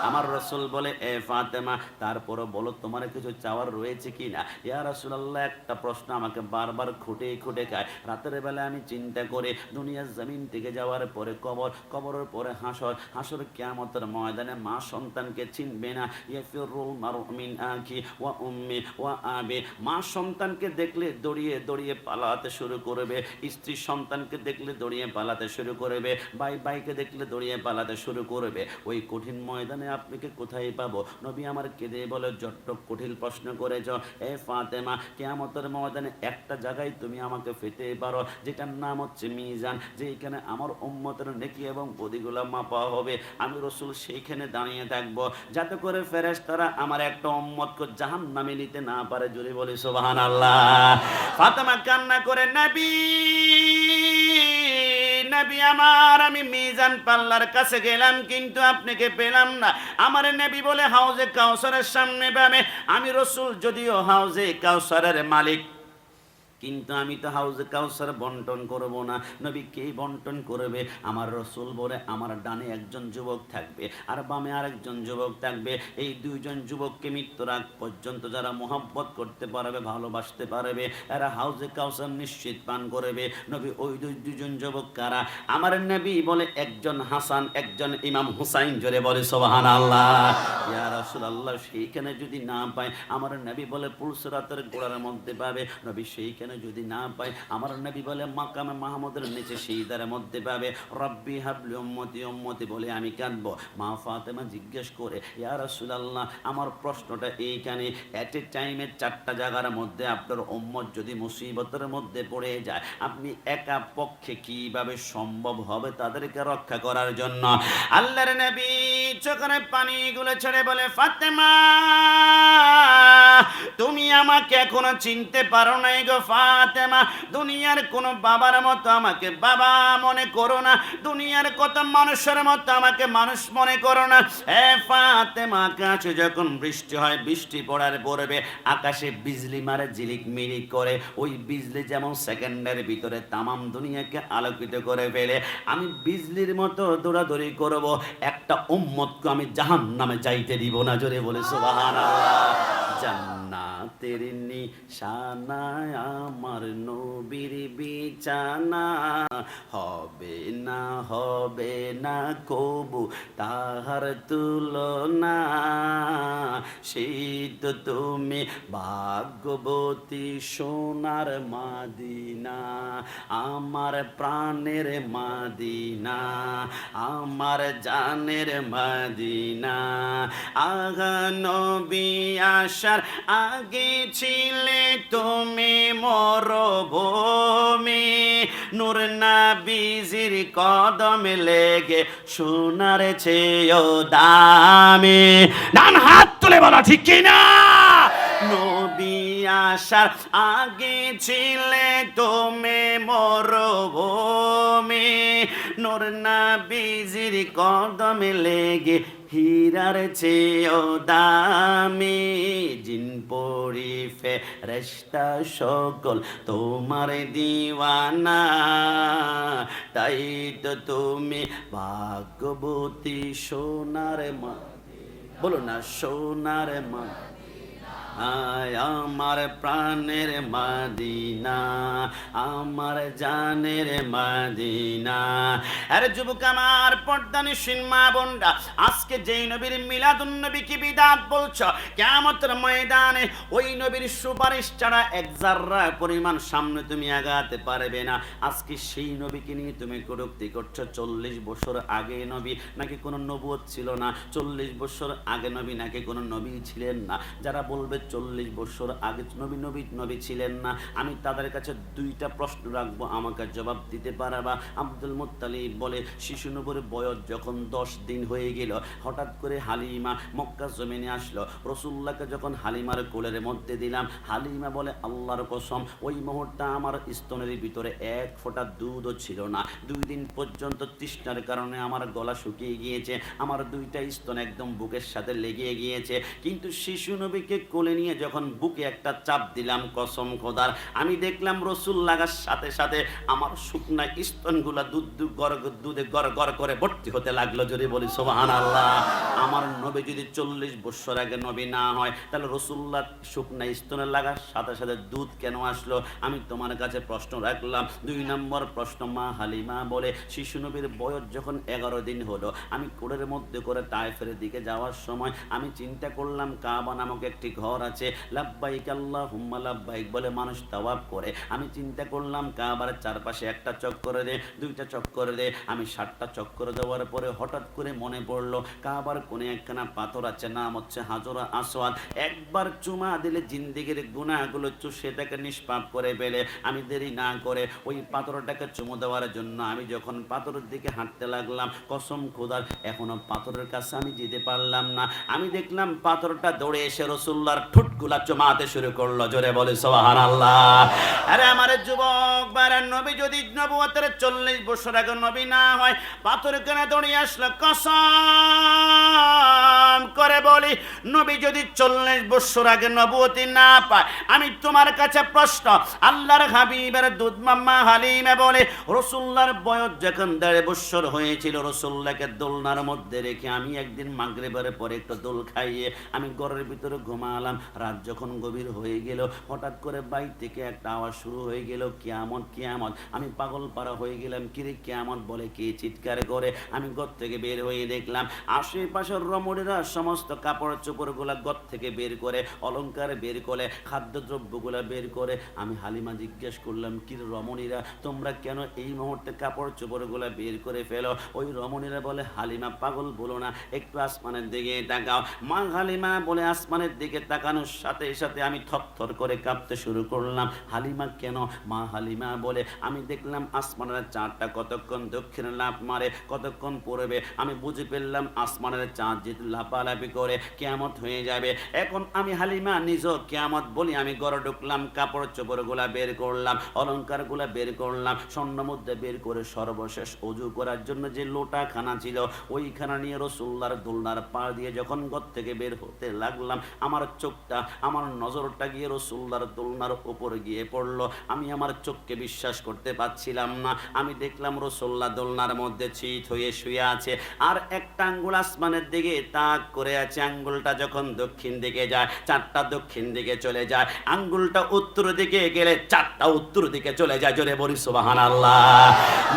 আমার রাসূল বলে, এ ফাতেমা, তারপরও বলো তোমার কিছু চাওয়ার রয়েছে কি না? ইয়া রাসূলুল্লাহ, একটা প্রশ্ন আমাকে বারবার খুঁটে খুঁটে খায়। রাতের বেলা আমি চিন্তা করে, দুনিয়ার জমিন থেকে যাওয়ার পরে কবর, কবরের পরে হাসর, হাসর কিয়ামতের ময়দানে মা সন্তানকে চিনবে না। ইয়াফিরুল মারউ মিন আখি ওয়া উম্মি ওয়া আবি, মা সন্তানকে দেখলে দৌড়িয়ে দৌড়িয়ে পালাতে শুরু করবে, স্ত্রী সন্তানকে দেখলে দৌড়িয়ে পালাতে শুরু করবে, ভাই ভাইকে দেখলে দৌড়িয়ে পালাতে শুরু করবে। ওই কঠিন ময়দানে আপনাকে কোথায় পাবো? নবী আমার কেঁদে বলে, জট্ট কঠিন প্রশ্ন করেছ। এ ফাতেমা, কিয়ামতের ময়দানে একটা জায়গায় তুমি আমাকে পেতে পারো, যেটার নাম হচ্ছে মিজান, যেখানে আমার উম্মতের নেকি এবং বদিগুলা মাপা হবে। আমি রাসূল সেইখানে দাঁড়িয়ে থাকবো, যাতে করে ফেরেশতারা আমার একটা উম্মতকে জাহান্নামে নিতে না পারে। জোরে বলি সুবহানাল্লাহ। ফাতেমা কান্না করে, নবী, নবী আমার, আমি মিজান পাল্লার কাছে গেলাম, কিন্তু আপনাকে পেলাম না। আমার নবী বলে, হাউজে কাউসারের সামনে পাবে। আমি রাসূল যদিও হাউজে কাউসারের মালিক, কিন্তু আমি তো হাউজে কাউসার বন্টন করব না। নবী কে বন্টন করবে? আমার রাসূল বলে, আমার ডানে একজন যুবক থাকবে আর বামে আরেকজন যুবক থাকবে। এই 2 জন যুবককে মৃত্যুর আগ পর্যন্ত যারা মোহাব্বত করতে পারবে, ভালোবাসতে পারবে, এরা হাউজে কাউসার নিশ্চিত পান করবে। নবী, ওই 2 জন যুবক কারা? আমার নবী বলে, একজন হাসান, একজন ইমাম হুসাইন। জোরে বলে সুবহানাল্লাহ। ইয়া রাসূলুল্লাহ, সেইখানে যদি না পায়, আমার নবী বলে পুলসিরাতের গোড়ার মধ্যে পাবে। নবী সেইখানে এখানে যদি না পাই, আমার নবী বলে মাকামে মাহমুদের নিচে সিজদার মধ্যে পাবে রব্বি হাবলি উম্মতি উম্মতি বলে আমি কাঁদবো। মা ফাতেমা জিজ্ঞেস করে, ইয়া রাসূলুল্লাহ, আমার প্রশ্নটা এইখানে, এট এ টাইমে 4টা জায়গার মধ্যে আপনার উম্মত যদি মুসিবতের মধ্যে পড়ে যায়, আপনি একা পক্ষে কিভাবে সম্ভব হবে তাদেরকে রক্ষা করার জন্য? আল্লাহর নবী চোখের পানিগুলো ছেড়ে বলে, ফাতেমা, তুমি আমাকে এখনো চিনতে পারো নাই গো ফাতেমা। দুনিয়ার কোন বাবার মতো আমাকে বাবা মনে করো না, দুনিয়ার কত মানুষের মতো আমাকে মানুষ মনে করো না। এ ফাতেমা, আকাশে যখন বৃষ্টি হয়, বৃষ্টি পড়বে, আকাশে বিজলি মারে ঝিলিক মিলিক করে, ওই বিজলি যেমন সেকেন্ডের ভিতরে তামাম দুনিয়াকে আলোকিত করে ফেলে, আমি বিজলির মতো দৌড়াদৌড়ি করব, একটা উম্মতকে আমি জাহান্নামে যাইতে দিব না। জোরে বলে সুবহানাল্লাহ। জান্নাতের নিশানা আমার নবীর বিছানা, হবে না কবু তাহার তুলনা। সেই তো তুমি ভাগ্যবতী সোনার মাদিনা, আমার প্রাণের মাদিনা, আমার জানের মাদিনা। আগা নবী আসার আগে ছিলে তুমি মরুভূমি, নূর নবীজির কদমে লেগে সোনার চেয়েও দামি। ডান হাত তুলে বলো ঠিক কিনা? নবী আসার আগে ছিলে তুমি মরুভূমি, নূর নবীজির কদমে লেগে হীরার চেয়েও দামি। জিন পরি ফেরেশতা সকল তোমার দিওয়ানা, তাই তো তুমি ভাগ্যবতী সোনার মা, বলো না সোনার মা, আমার প্রাণের মাদিনা, আমার জানের মাদিনা। আরে যুবক আমার, পর্দানিশীন মা বোনরা, আজকে যেই নবীর মিলাদুন নবী কি বিদাত বলছো, কিয়ামতের ময়দানে ওই নবীর সুপারিশ ছাড়া এক জাররা পরিমাণ সামনে তুমি আগাতে পারবে না। আজকে সেই নবীকে নিয়ে তুমি কটূক্তি করছো। 40 বছর আগে নবী নাকি কোনো নবুয়ত ছিল না, 40 বছর আগে নবী নাকি কোনো নবী ছিলেন না। যারা বলবে 40 বছর আগে নবী ছিলেন না, আমি তাদের কাছে 2টা প্রশ্ন রাখবো, আমাকে জবাব দিতে পারবা? আব্দুল মুত্তালিব বলে, শিশু নবীর বয়স যখন 10 দিন হয়ে গেল, হঠাৎ করে হালিমা মক্কা জমিনে আসলো। রাসূলুল্লাহকে যখন হালিমার কোলের মধ্যে দিলাম, হালিমা বলে, আল্লাহর কসম, ওই মুহূর্তে আমার স্তনের ভিতরে 1 ফোঁটা দুধও ছিল না। 2 দিন পর্যন্ত তৃষ্ণার কারণে আমার গলা শুকিয়ে গিয়েছে, আমার 2টা স্তন একদম বুকের সাথে লেগে গিয়েছে। কিন্তু শিশু নবীকে কোলে নিয়ে যখন বুকে একটা চাপ দিলাম, কসম খোদার, আমি দেখলাম রসুল লাগার সাথে সাথে আমার শুকনা স্তনগুলা দুধে গড় গড় করে ভর্তি হতে লাগলো। জোরে বলি সুবহানাল্লাহ। আমার নবী যদি 40 বছর আগে নবী না হয়, তাহলে রসুল্লাহ শুকনা স্তনে লাগার সাথে সাথে দুধ কেন আসলো? আমি তোমার কাছে প্রশ্ন রাখলাম। 2 নম্বর প্রশ্ন, মা হালিমা বলে, শিশু নবীর বয়স যখন 11 দিন হলো, আমি কোলের মধ্যে করে তায়েফের দিকে যাওয়ার সময় আমি চিন্তা করলাম কাবা নামক একটি ঘর আছে, লাব্বাইক আল্লাহুম্মা লাব্বাইক বলে মানুষ তাওয়াফ করে। আমি চিন্তা করলাম কাবার চারপাশে একটা চক্কর দে, 2টা চক্কর দে। আমি 7টা চক্কর দেওয়ার পরে হঠাৎ করে মনে পড়লো কাবার কোণে একখানা পাথর আছে, নাম হচ্ছে হাজর আসওয়াদ। একবার চুমা দিলে জিন্দেগির গুনাহগুলো সেটাকে নিষ্পাপ করে ফেলে। আমি দেরি না করে ওই পাথরটাকে চুমু দেওয়ার জন্য আমি যখন পাথরের দিকে হাঁটতে লাগলাম, কসম খোদার এখনো পাথরের কাছে আমি যেতে পারলাম না। আমি দেখলাম পাথরটা দৌড়ে এসে রাসূলুল্লাহর ঠোঁটগুলা চুমাতে শুরু করলো। জোরে বলে সুবহানাল্লাহ। আরে আমার যুবক ভাইরা, নবী যদি নবুয়তের 40 বছর আগে নবী না হয়, পাথর কেন দৌড়িয়ে আসলো? কসম করে বলি, নবী যদি 40 বছর আগে নবুয়তি না পায়, আমি তোমার কাছে প্রশ্ন, আল্লাহর হাবিবের দুধ মাম্মা হালিমা বলে, রাসূলুল্লাহর বয়স যখন 1.5 বছর হয়েছিল, রাসূলুল্লাহকে দোলনার মধ্যে রেখে আমি একদিন মাগরিবের পরে একটু দোল খাইয়ে আমি ঘরের ভিতরে ঘুমালাম। রাত যখন গভীর হয়ে গেল, হঠাৎ করে বাইরে থেকে একটা আওয়াজ শুরু হয়ে গেল, কিয়ামত কিয়ামত। আমি পাগল পারা হয়ে গেলাম, কিরে কিয়ামত বলে কে চিৎকার করে। আমি ঘর থেকে বের হয়ে দেখলাম আশেপাশের রমণীরা সমস্ত কাপড় চোপড়গুলা ঘর থেকে বের করে, অলংকার বের করে, খাদ্যদ্রব্যগুলা বের করে আমি হালিমা জিজ্ঞেস করলাম, কি রমণীরা তোমরা কেন এই মুহূর্তে কাপড় চোপড়গুলা বের করে ফেলো? ওই রমণীরা বলে, হালিমা পাগল বলো না, একটু আসমানের দিকে তাকাও। মা হালিমা বলে আসমানের দিকে তাকানোর সাথে সাথে আমি থরথর করে কাঁপতে শুরু করলাম। হালিমা কেন? মা হালিমা বলে, আমি দেখলাম আসমানের চাঁদটা কতক্ষণ দক্ষিণে লাফ মারে, কতক্ষণ পড়বে, আমি বুঝে ফেললাম আসমানের চাঁদ যেহেতু লাফালাফি করে কিয়ামত হয়ে যাবে। এখন আমি হালিমা নিজেও কিয়ামত বলি আমি ঘরে ঢুকলাম, কাপড় চোপড়গুলা বের করলাম, অলংকারগুলা বের করলাম, স্বর্ণ মুদ্রা বের করে সর্বশেষ অজু করার জন্য যে লোটাখানা ছিল ওইখানা নিয়ে রাসূলুল্লাহর দোলনার পাড় দিয়ে যখন ঘর থেকে বের হতে লাগলাম, আমার চোখটা, আমার নজরটা গিয়ে রাসূলুল্লাহর দোলনার উপরে গিয়ে পড়লো। আমি আমার চোখকে বিশ্বাস করতে পারছিলাম না। আমি দেখলাম রাসূলুল্লাহ দোলনার মধ্যে চিত হয়ে শুয়ে আছে, আর একটা আঙ্গুল আসমানের দিকে তাক করে আছে। আঙ্গুলটা যখন দক্ষিণ দিকে যায়, চারটা দক্ষিণ দিকে চলে যায়, আঙ্গুলটা উত্তর দিকে গেলে চারটা উত্তর দিকে চলে যায়। জোরে বলি সুবহানাল্লাহ।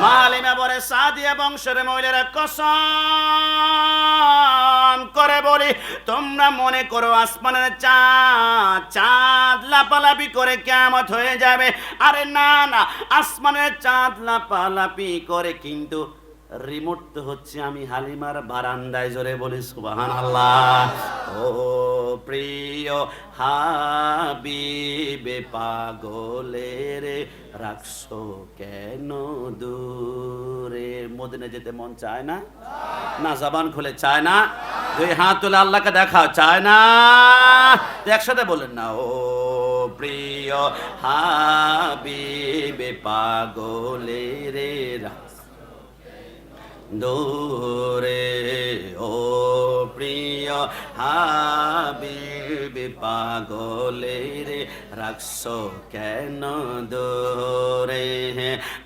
মালিমা বলে, সাদিয়া বংশের মহিলারা কসম করে বলি, তোমরা মনে করো আসমানের চাঁদ লাপালাপি করে কিয়ামত হয়ে যাবে। আরে না না, আসমানের চাঁদ লাপালাপি করে, কিন্তু রিমোট তো হচ্ছে আমি হালিমার বারান্দায়। জোরে বলি সুবহানাল্লাহ। ও প্রিয় হাবিবে পাগলের রাখছো কেন দূরে? মদিনা যেতে মন চায় না? না জবান খুলে চায় না? দুই হাত তুলে আল্লাহকে দেখাও, চায় না? একসাথে বলেন না, ও প্রিয় হাবিবে পাগলের দূরে, ও প্রিয় হাবিবে পাগলের রাখছো কেন দূরে?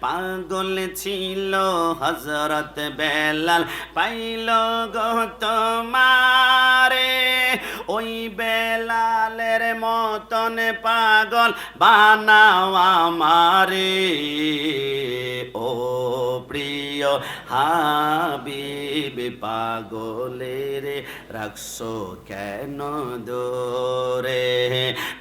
পাগল ছিল হযরত বেলাল, পাইল গো তোমারে, ওই বেলালের মতন পাগল বানাও আমারে। ও প্রিয় হাবিবে পাগলের রাখছো কেন দূরে?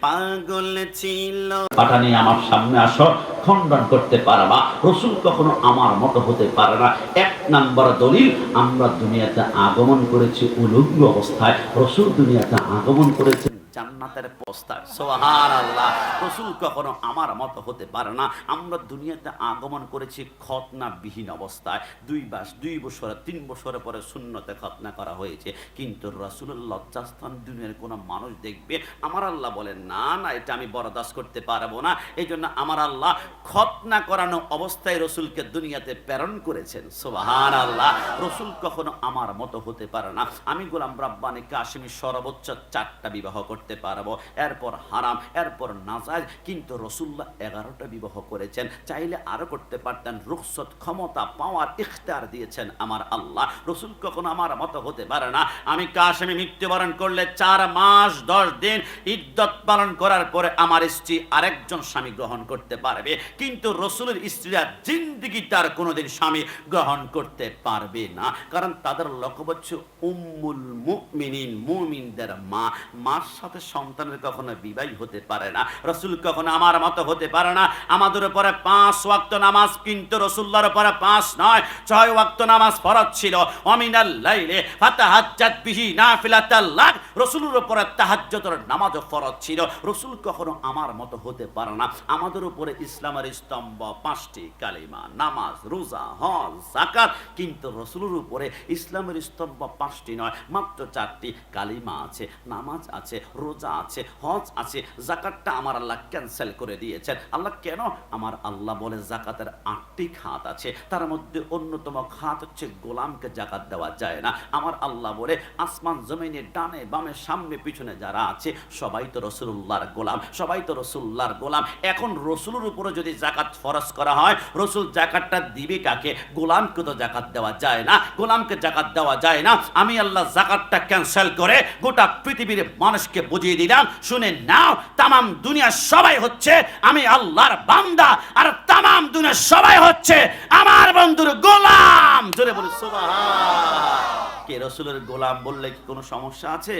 পাগল ছিল। পাঠানি আমার সামনে আসো, খণ্ডন করতে পারবা রাসূল কখনো আমার মতো হতে পারে না। এক নাম্বার দলিল, আমরা দুনিয়াতে আগমন করেছি উলুগ্ন অবস্থায়, রাসূল দুনিয়াতে আগমন করেছে জান্নাতের প্রস্তাব। সুবহানাল্লাহ। রাসূল কখনো আমার মতো হতে পারে না। আমরা দুনিয়াতে আগমন করেছি খতনা বিহীন অবস্থায়। 2 বছর 3 বছর পরে সুন্নতে খতনা করা হয়েছে, কিন্তু রাসূলের লজ্জাস্থান দুনিয়ার কোনো মানুষ দেখবে, আমার আল্লাহ বলেন না না, এটা আমি বরদাস্ত করতে পারবো না। এই জন্য আমার আল্লাহ খতনা করানো অবস্থায় রাসূলকে দুনিয়াতে প্রেরণ করেছেন। সুবহানাল্লাহ। রাসূল কখনো আমার মতো হতে পারে না। আমি গোলাম রাব্বানী কাশিমি সর্বোচ্চ 4টা বিবাহ করতে পারবো, এরপর হারাম, এরপর নাজায়েজ, কিন্তু রাসূলুল্লাহ 11টা বিবাহ করেছেন, চাইলে আরো করতে পারতেন। রুখসত, ক্ষমতা, পাওয়ার, ইখতিয়ার দিয়েছেন আমার আল্লাহ। রাসূল কখনো আমার মতো হতে পারে না। আমি কাশিমি মৃত্যুবরণ করলে 4 মাস 10 দিন ইদ্দত পালন করার পরে আমার স্ত্রী আরেকজন স্বামী গ্রহণ করতে পারবে, কিন্তু রাসূলের স্ত্রীরা জিন্দেগি তার কোনোদিন স্বামী গ্রহণ করতে পারবে না, কারণ তাদের লক্ষ্য হচ্ছে উম্মুল মুমিনিন, মুমিনদের মা। মার সাথে সন্তানের কখনো বিবাহ হতে পারে না। রাসূল কখনো আমার মতো হতে পারে না। আমাদের উপরে 5 ওয়াক্ত নামাজ, কিন্তু রাসূলুল্লাহর উপরে 5 নয় 6 ওয়াক্ত নামাজ ফরজ ছিল। ওয়ামিনাল লাইলি ফাতাহাজ্জাত বিহি নাফিলাতাল লাক, রাসূলের উপরে তাহাজ্জুদের নামাজও ফরজ ছিল। রাসূল কখনো আমার মতো হতে পারে না। আমাদের উপরে ইসলামের স্তম্ভ 5টি, কালিমা, নামাজ, রোজা, হজ, যাকাত, কিন্তু রাসূলের উপরে ইসলামের স্তম্ভ 5টি নয়, মাত্র 4টি। কালিমা আছে, নামাজ আছে, রোজা আছে, হজ আছে, যাকাতটা আমার আল্লাহ ক্যান্সেল করে দিয়েছেন। আল্লাহ কেন? আমার আল্লাহ বলে যাকাতের 8টি খাত আছে, তার মধ্যে অন্যতম খাত হচ্ছে গোলামকে যাকাত দেওয়া যায় না। আমার আল্লাহ বলে আসমান জমিনে ডানে বামে সামনে পিছনে যারা আছে সবাই তো রাসূলুল্লাহর গোলাম, সবাই তো রাসূলুল্লাহর গোলাম। এখন রাসূলের উপরে যদি যাকাত ফরজ করা হয়, রাসূল যাকাতটা দিবে কাকে? গোলামকে তো যাকাত দেওয়া যায় না, গোলামকে যাকাত দেওয়া যায় না। আমি আল্লাহ যাকাতটা ক্যান্সেল করে গোটা পৃথিবীর মানুষকে বুঝিয়ে দিলাম, শুনে নাও, তামাম দুনিয়া সবাই হচ্ছে আমি আল্লাহর বান্দা, আর তামাম দুনিয়া সবাই হচ্ছে আমার বন্ধুর গোলাম। জোরে বলি সুবহান। কে রসুলের গোলাম বললে কি কোনো সমস্যা আছে?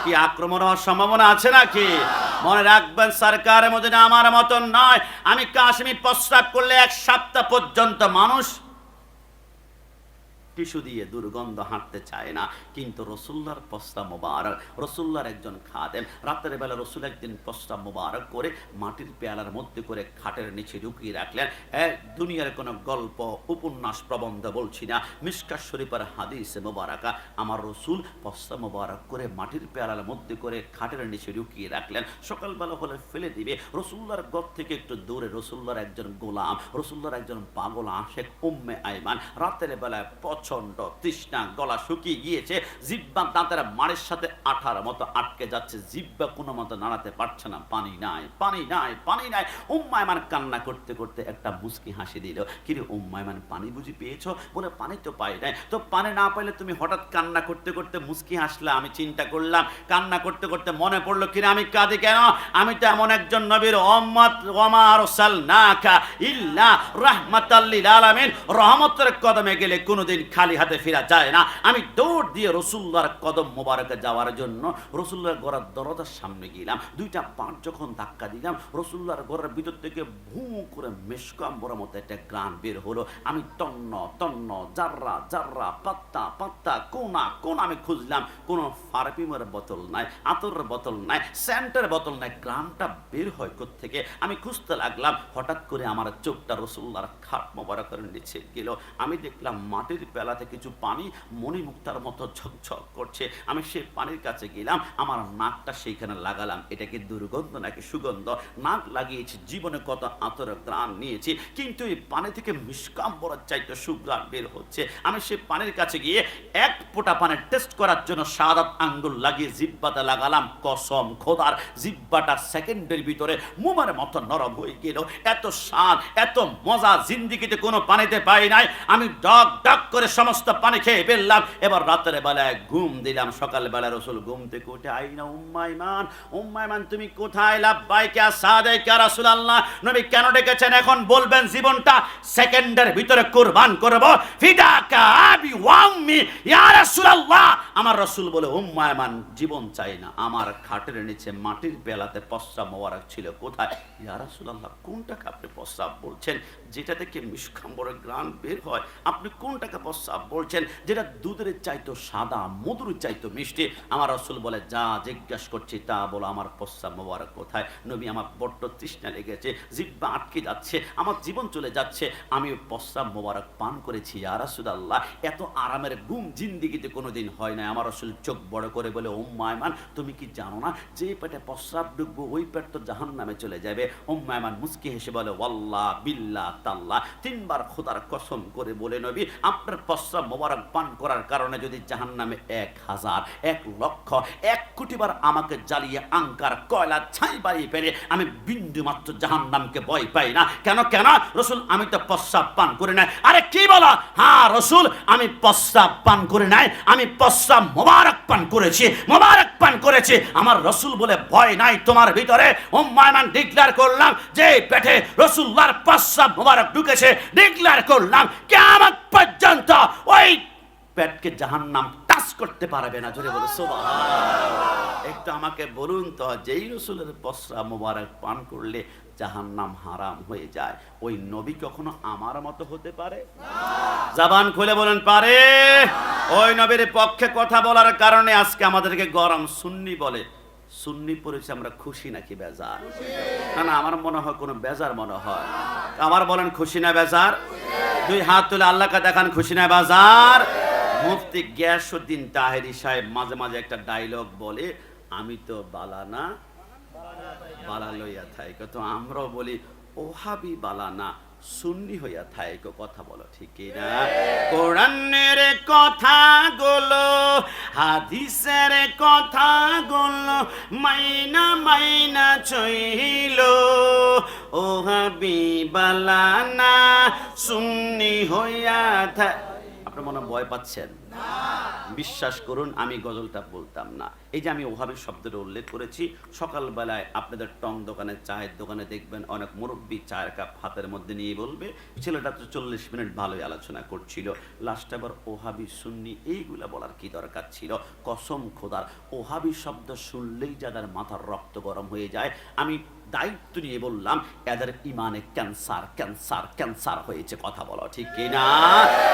কি আক্রমণ হওয়ার সম্ভাবনা আছে নাকি? মনে রাখবেন, সরকারের মধ্যে আমার মতন নয়। আমি কাশ্মী প্রস্রাব করলে 1 সপ্তাহ পর্যন্ত মানুষ টিস্যু দিয়ে দুর্গন্ধ হাঁটতে চায় না, কিন্তু রসুল্লাহর প্রস্রাব মোবারক, রসুল্লাহর একজন খাদেম, রাতের বেলা রসুল একদিন প্রস্রাব মোবারক করে মাটির পেয়ালার মধ্যে করে খাটের নিচে ঢুকিয়ে রাখলেন। দুনিয়ার কোনো গল্প, উপন্যাস, প্রবন্ধ বলছি না, মিশকাত শরীফের হাদিসে মোবারকা আমার রসুল প্রস্রাব মোবারক করে মাটির পেয়ালার মধ্যে করে খাটের নিচে ঢুকিয়ে রাখলেন। সকালবেলা হলে ফেলে দিবে। রসুল্লাহর ঘর থেকে একটু দূরে রসুল্লাহর একজন গোলাম, রসুল্লাহর একজন পাগল আশেক উম্মে আইমান, রাতের বেলায় প্রচন্ড তৃষ্ণা, গলা শুকিয়ে গিয়েছে, জিহ্বা দাঁতের মাড়ের সাথে আঠার মতো আটকে যাচ্ছে, জিহ্বা কোনো মতো নাড়াতে পারছে না, পানি নাই, পানি নাই, পানি নাই। উম্মে আইমান কান্না করতে করতে একটা মুচকি হাসি দিল। কিরে উম্মে আইমান, পানি বুঝি পেয়েছো? বলে পানি তো পাই নাই। তো পানি না পাইলে তুমি হঠাৎ কান্না করতে করতে মুচকি হাসলা। আমি চিন্তা করলাম, কান্না করতে করতে মনে পড়লো, কিরে আমি কাঁদি কেন? আমি তো এমন একজন নবীর উম্মত, ওমা আরসালনাকা ইল্লা রাহমাতাল লিল আলামিন, রহমতের কদমে গেলে কোনোদিন খালি হাতে ফেরা যায় না। আমি দৌড় দিয়ে রসুল্লাহর কদম মোবারকে যাওয়ার জন্য রসুল্লাহর ঘরের দরজার সামনে গেলাম। 2টা পা যখন ধাক্কা দিলাম, রসুল্লাহর ঘরের ভিতর থেকে ভু করে মেশকাম্বর মতো একটা গ্রান বের হলো। আমি তন্ন তন্ন, জাররা জাররা, পাত্তা পাত্তা, কোনা কোন আমি খুঁজলাম, কোনো পারফিউমের বোতল নাই, আতরের বোতল নাই, সেন্টের বোতল নাই, গ্রানটা বের হয় কোত্থেকে? আমি খুঁজতে লাগলাম। হঠাৎ করে আমার চোখটা রসুল্লাহর খাট মোবারকের নিচে গেল। আমি দেখলাম মাটির পেলাতে কিছু পানি মণিমুক্তার মতো ঝকঝক করছে। আমি সেই পানির কাছে গেলাম, আমার নাকটা সেইখানে লাগালাম। এটা কি দুর্গন্ধ নাকি সুগন্ধ? নাক লাগিয়েছি, জীবনে কত আতরের গ্রান নিয়েছি, কিন্তু এই পানি থেকে মিশকাম্বরের চাইতে সুগ্রাণ বের হচ্ছে। আমি সেই পানির কাছে গিয়ে 1 ফোঁটা পানি টেস্ট করার জন্য শাহাদাত আঙ্গুল লাগিয়ে জিহ্বাতে লাগালাম। কসম খোদার, জিহ্বাটা সেকেন্ডের ভিতরে মোমের মতো নরম হয়ে গেল। এত স্বাদ, এত মজা জিন্দিগিতে কোনো পানিতে পাই নাই। আমি ডক ডক করে সমস্ত পানি খেয়ে ফেললাম। এবার রাতের বেলায় ঘুম দিলাম। সকালবেলা রসুল ঘুম থেকে উঠে, আইনা উম্মে আইমান, উম্মে আইমান তুমি কোথায়? লাব্বাইকা সাদাইকা রাসূলুল্লাহ। নবী কেন ডেকেছেন এখন বলবেন, জীবনটা সেকেন্ডের ভিতরে কুরবান করব। ফিদাকা আবি ওয়া উম্মি ইয়া রাসূলুল্লাহ। আমার রাসূল বলে, উম্মে আইমান জীবন চাই না, আমার খাটের নিচে মাটির পেলাতে প্রস্রাব মোবারক ছিল, কোথায়? ইয়া রাসূলুল্লাহ, কোনটাকে আপনি প্রস্রাব বলছেন? যেটা থেকে মিশকাম্বরের গ্রান বের হয়, আপনি কোনটাকে প্রস্রাব বলছেন? যেটা দুধের চাইতো সাদা, মধুর চাইতো মিষ্টি। আমার রাসূল বলে, যা জিজ্ঞাসা করছি তা বলো, আমার প্রস্রাব মোবারক কোথায়? নবী, আমার বড্ড তৃষ্ণা লেগেছে, জিহ্বা আটকে যাচ্ছে, আমার জীবন চলে যাচ্ছে, আমি প্রস্রাব মোবারক পান করেছি ইয়া রাসূলুল্লাহ। এত আরামের ঘুম জিন্দিগিতে কোনোদিন হয় না। আমার রাসূল চোখ বড় করে বলে, উম্মে আইমান তুমি কি জানো না, যে পেটে প্রস্রাব ঢুকবো ওই পেট তো জাহান্নামে চলে যাবে। উম্মে আইমান মুচকি হেসে বলে, ওয়াল্লাহ বিল্লাহ তাল্লাহ, 3 বার খোদার কসম করে বলে, নবী আপনার প্রস্রাব মোবারক পান করার কারণে যদি জাহান্নামে 1000, 1 লক্ষ, 1 কোটি বার আমাকে জ্বালিয়ে আঙ্কার কয়লা ছাই বাড়িয়ে ফেলে, আমি বিন্দু মাত্র জাহান্নামকে ভয় পাই না। কেন কেন রসুল, আমি তো প্রস্রাব পান করে নাই। আরে কি বলো? হ্যাঁ রসুল, আমি প্রস্রাব পান করে নাই, আমি প্রস্রাব মোবারক পান করেছি, মোবারক পান করেছি। আমার রসুল বলে, ভয় নাই তোমার ভিতরে? উম্মে আইমান ডিক্লেয়ার করলাম, যে পেটে রসুল্লাহর প্রস্রাব মোবারক ঢুকেছে, ডিক্লেয়ার করলাম কিয়ামত পর্যন্ত ওই পেটকে জাহান্নাম টাচ করতে পারবে না। জোরে বলে সুবহানাল্লাহ। একটু আমাকে বলুন তো, যেই রসুলের প্রস্রাব মোবারক পান করলে জাহান্নাম হারাম হয়ে যায়, ওই নবী কখনো আমার মতো হতে পারে? জবান খুলে বলেন, পারে? ওই নবীর পক্ষে কথা বলার কারণে আজকে আমাদেরকে গরম সুন্নি বলে। সুন্নি পড়েছি আমরা, খুশি নাকি বেজার? না না, আমার মনে হয় কোনো বেজার মনে হয়। আমার বলেন, খুশি না বেজার? 2 হাত তুলে আল্লাহকে দেখান, খুশি না বেজার? মুফতি গিয়াসউদ্দিন তাহেরি সাহেব মাঝে মাঝে একটা ডায়লগ বলে, আমি তো বালানা বালা লইয়া থাইক। তো আমরাও বলি, ওহাবি বালানা সুন্নি হইয়া থাইক। কথা বলো ঠিক না? কোরআনের কথা গুলো, হাদিসের কথা গুলো মাইনা মাইনা চইল, ওহাবি বালানা সুন্নি হইয়া থাইক। আপনার মনে ভয় পাচ্ছেন? বিশ্বাস করুন আমি গজলটা বলতাম না। এই যে আমি ওহাবি শব্দটা উল্লেখ করেছি, সকালবেলায় আপনাদের টং দোকানে, চায়ের দোকানে দেখবেন অনেক মুরব্বী চায়ের কাপ হাতের মধ্যে নিয়ে বলবে, ছেলেটা তো 40 মিনিট ভালোই আলোচনা করছিল, লাস্ট আবার ওহাবি সুন্নি এইগুলা বলার কি দরকার ছিল? কসম খোদার, ওহাবি শব্দ শুনলেই যাদের মাথার রক্ত গরম হয়ে যায়, আমি দায়িত্ব নিয়ে বললাম এদের ইমানে ক্যান্সার ক্যান্সার ক্যান্সার হয়েছে। কথা বলো ঠিক কিনা?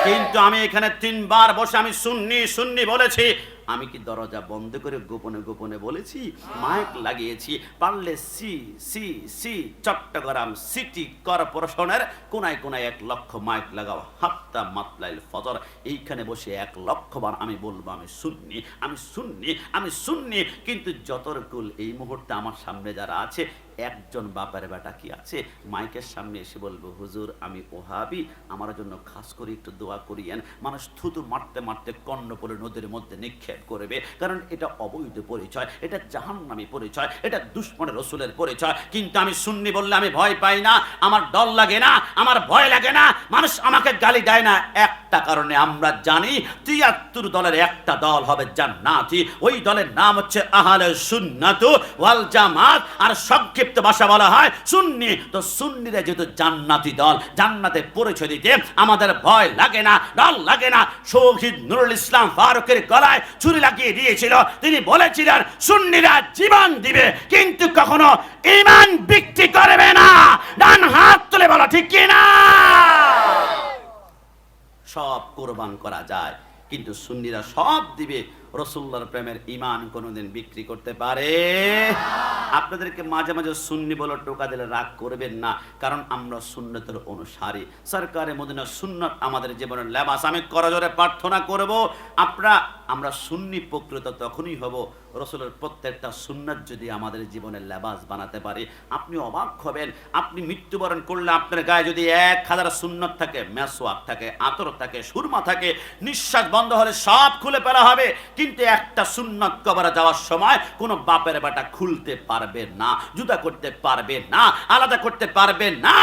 কিন্তু আমি এখানে 3 বার বসে আমি সুন্নি সুন্নি বলেছি। আমি কি দরজা বন্ধ করে গোপনে গোপনে বলেছি? মাইক লাগিয়েছি। পারলে C C C Chattogram city কর্পোরেশনের কোনায় কোনায় 1 লক্ষ মাইক লাগাও, হাত্তা মাতলাইল ফজর, এইখানে বসে 1 লক্ষ বার আমি বলবো আমি সুন্নি আমি সুন্নি আমি সুন্নি। কিন্তু যতরকুল এই মুহূর্তে আমার সামনে যারা আছে, একজন বাপের বেটা কি আছে মাইকের সামনে এসে বলবো হুজুর আমি ওহাবি, আমার জন্য খাস করে একটু দোয়া করিয়েন। মানুষ থুতু মারতে মারতে কর্ণপলে নদীর মধ্যে নিক্ষেপ করবে, কারণ এটা অবৈধ পরিচয়, এটা জাহান্নামী পরিচয়, এটা দুশমনের রসুলের পরিচয়। কিন্তু আমি সুন্নি বললে আমি ভয় পাই না, আমার ডর লাগে না, আমার ভয় লাগে না, মানুষ আমাকে গালি দেয় না। একটা কারণে আমরা জানি 73 দলের একটা দল হবে জান্নাতি, ওই দলের নাম হচ্ছে আহলে সুন্নাত ওয়াল জামাত, আর সংক্ষিপ্ত ভাষা বলা হয় সুন্নি। তো সুন্নিরা যেহেতু জান্নাতি দল, জান্নাতে পরিচয় দিতে আমাদের ভয় লাগে না, ডর লাগে না। শহীদ নুরুল ইসলাম ফারুকের গলায় ছুরি লাগিয়ে দিয়েছিল, তিনি বলেছিলেন সুন্নিরা জীবন দিবে কিন্তু কখনো ঈমান বিক্রি করবে না। ডান হাত তুলে বলো ঠিক কি না? সব কোরবান করা যায় কিন্তু সুন্নিরা সব দিবে। রাসূলুল্লাহর প্রেমের ঈমান কোনোদিন বিক্রি করতে পারে? আপনাদেরকে মাঝে মাঝে সুন্নি বলে টোকা দিলে রাগ করবেন না, কারণ আমরা সুন্নতের অনুসারী। সরকারে মদিনা সুন্নত আমাদের জীবনের লেবাস। আমি করজোরে প্রার্থনা করব আমরা সুন্নি প্রকৃত তখনই হব রাসূলের প্রত্যেকটা সুন্নাত যদি আমাদের জীবনের লেবাস বানাতে পারি। আপনি অবাক হবেন, আপনি মৃত্যুবরণ করলে আপনার গায়ে যদি 1000 সুন্নাত থাকে, মেসওয়াক থাকে, আতর থাকে, সুরমা থাকে, নিঃশ্বাস বন্ধ হলে সব খুলে ফেলা হবে, কিন্তু একটা সুন্নাত কবরে যাওয়ার সময় কোনো বাপের বেটা খুলতে পারবে না, জুদা করতে পারবে না, আলাদা করতে পারবে না।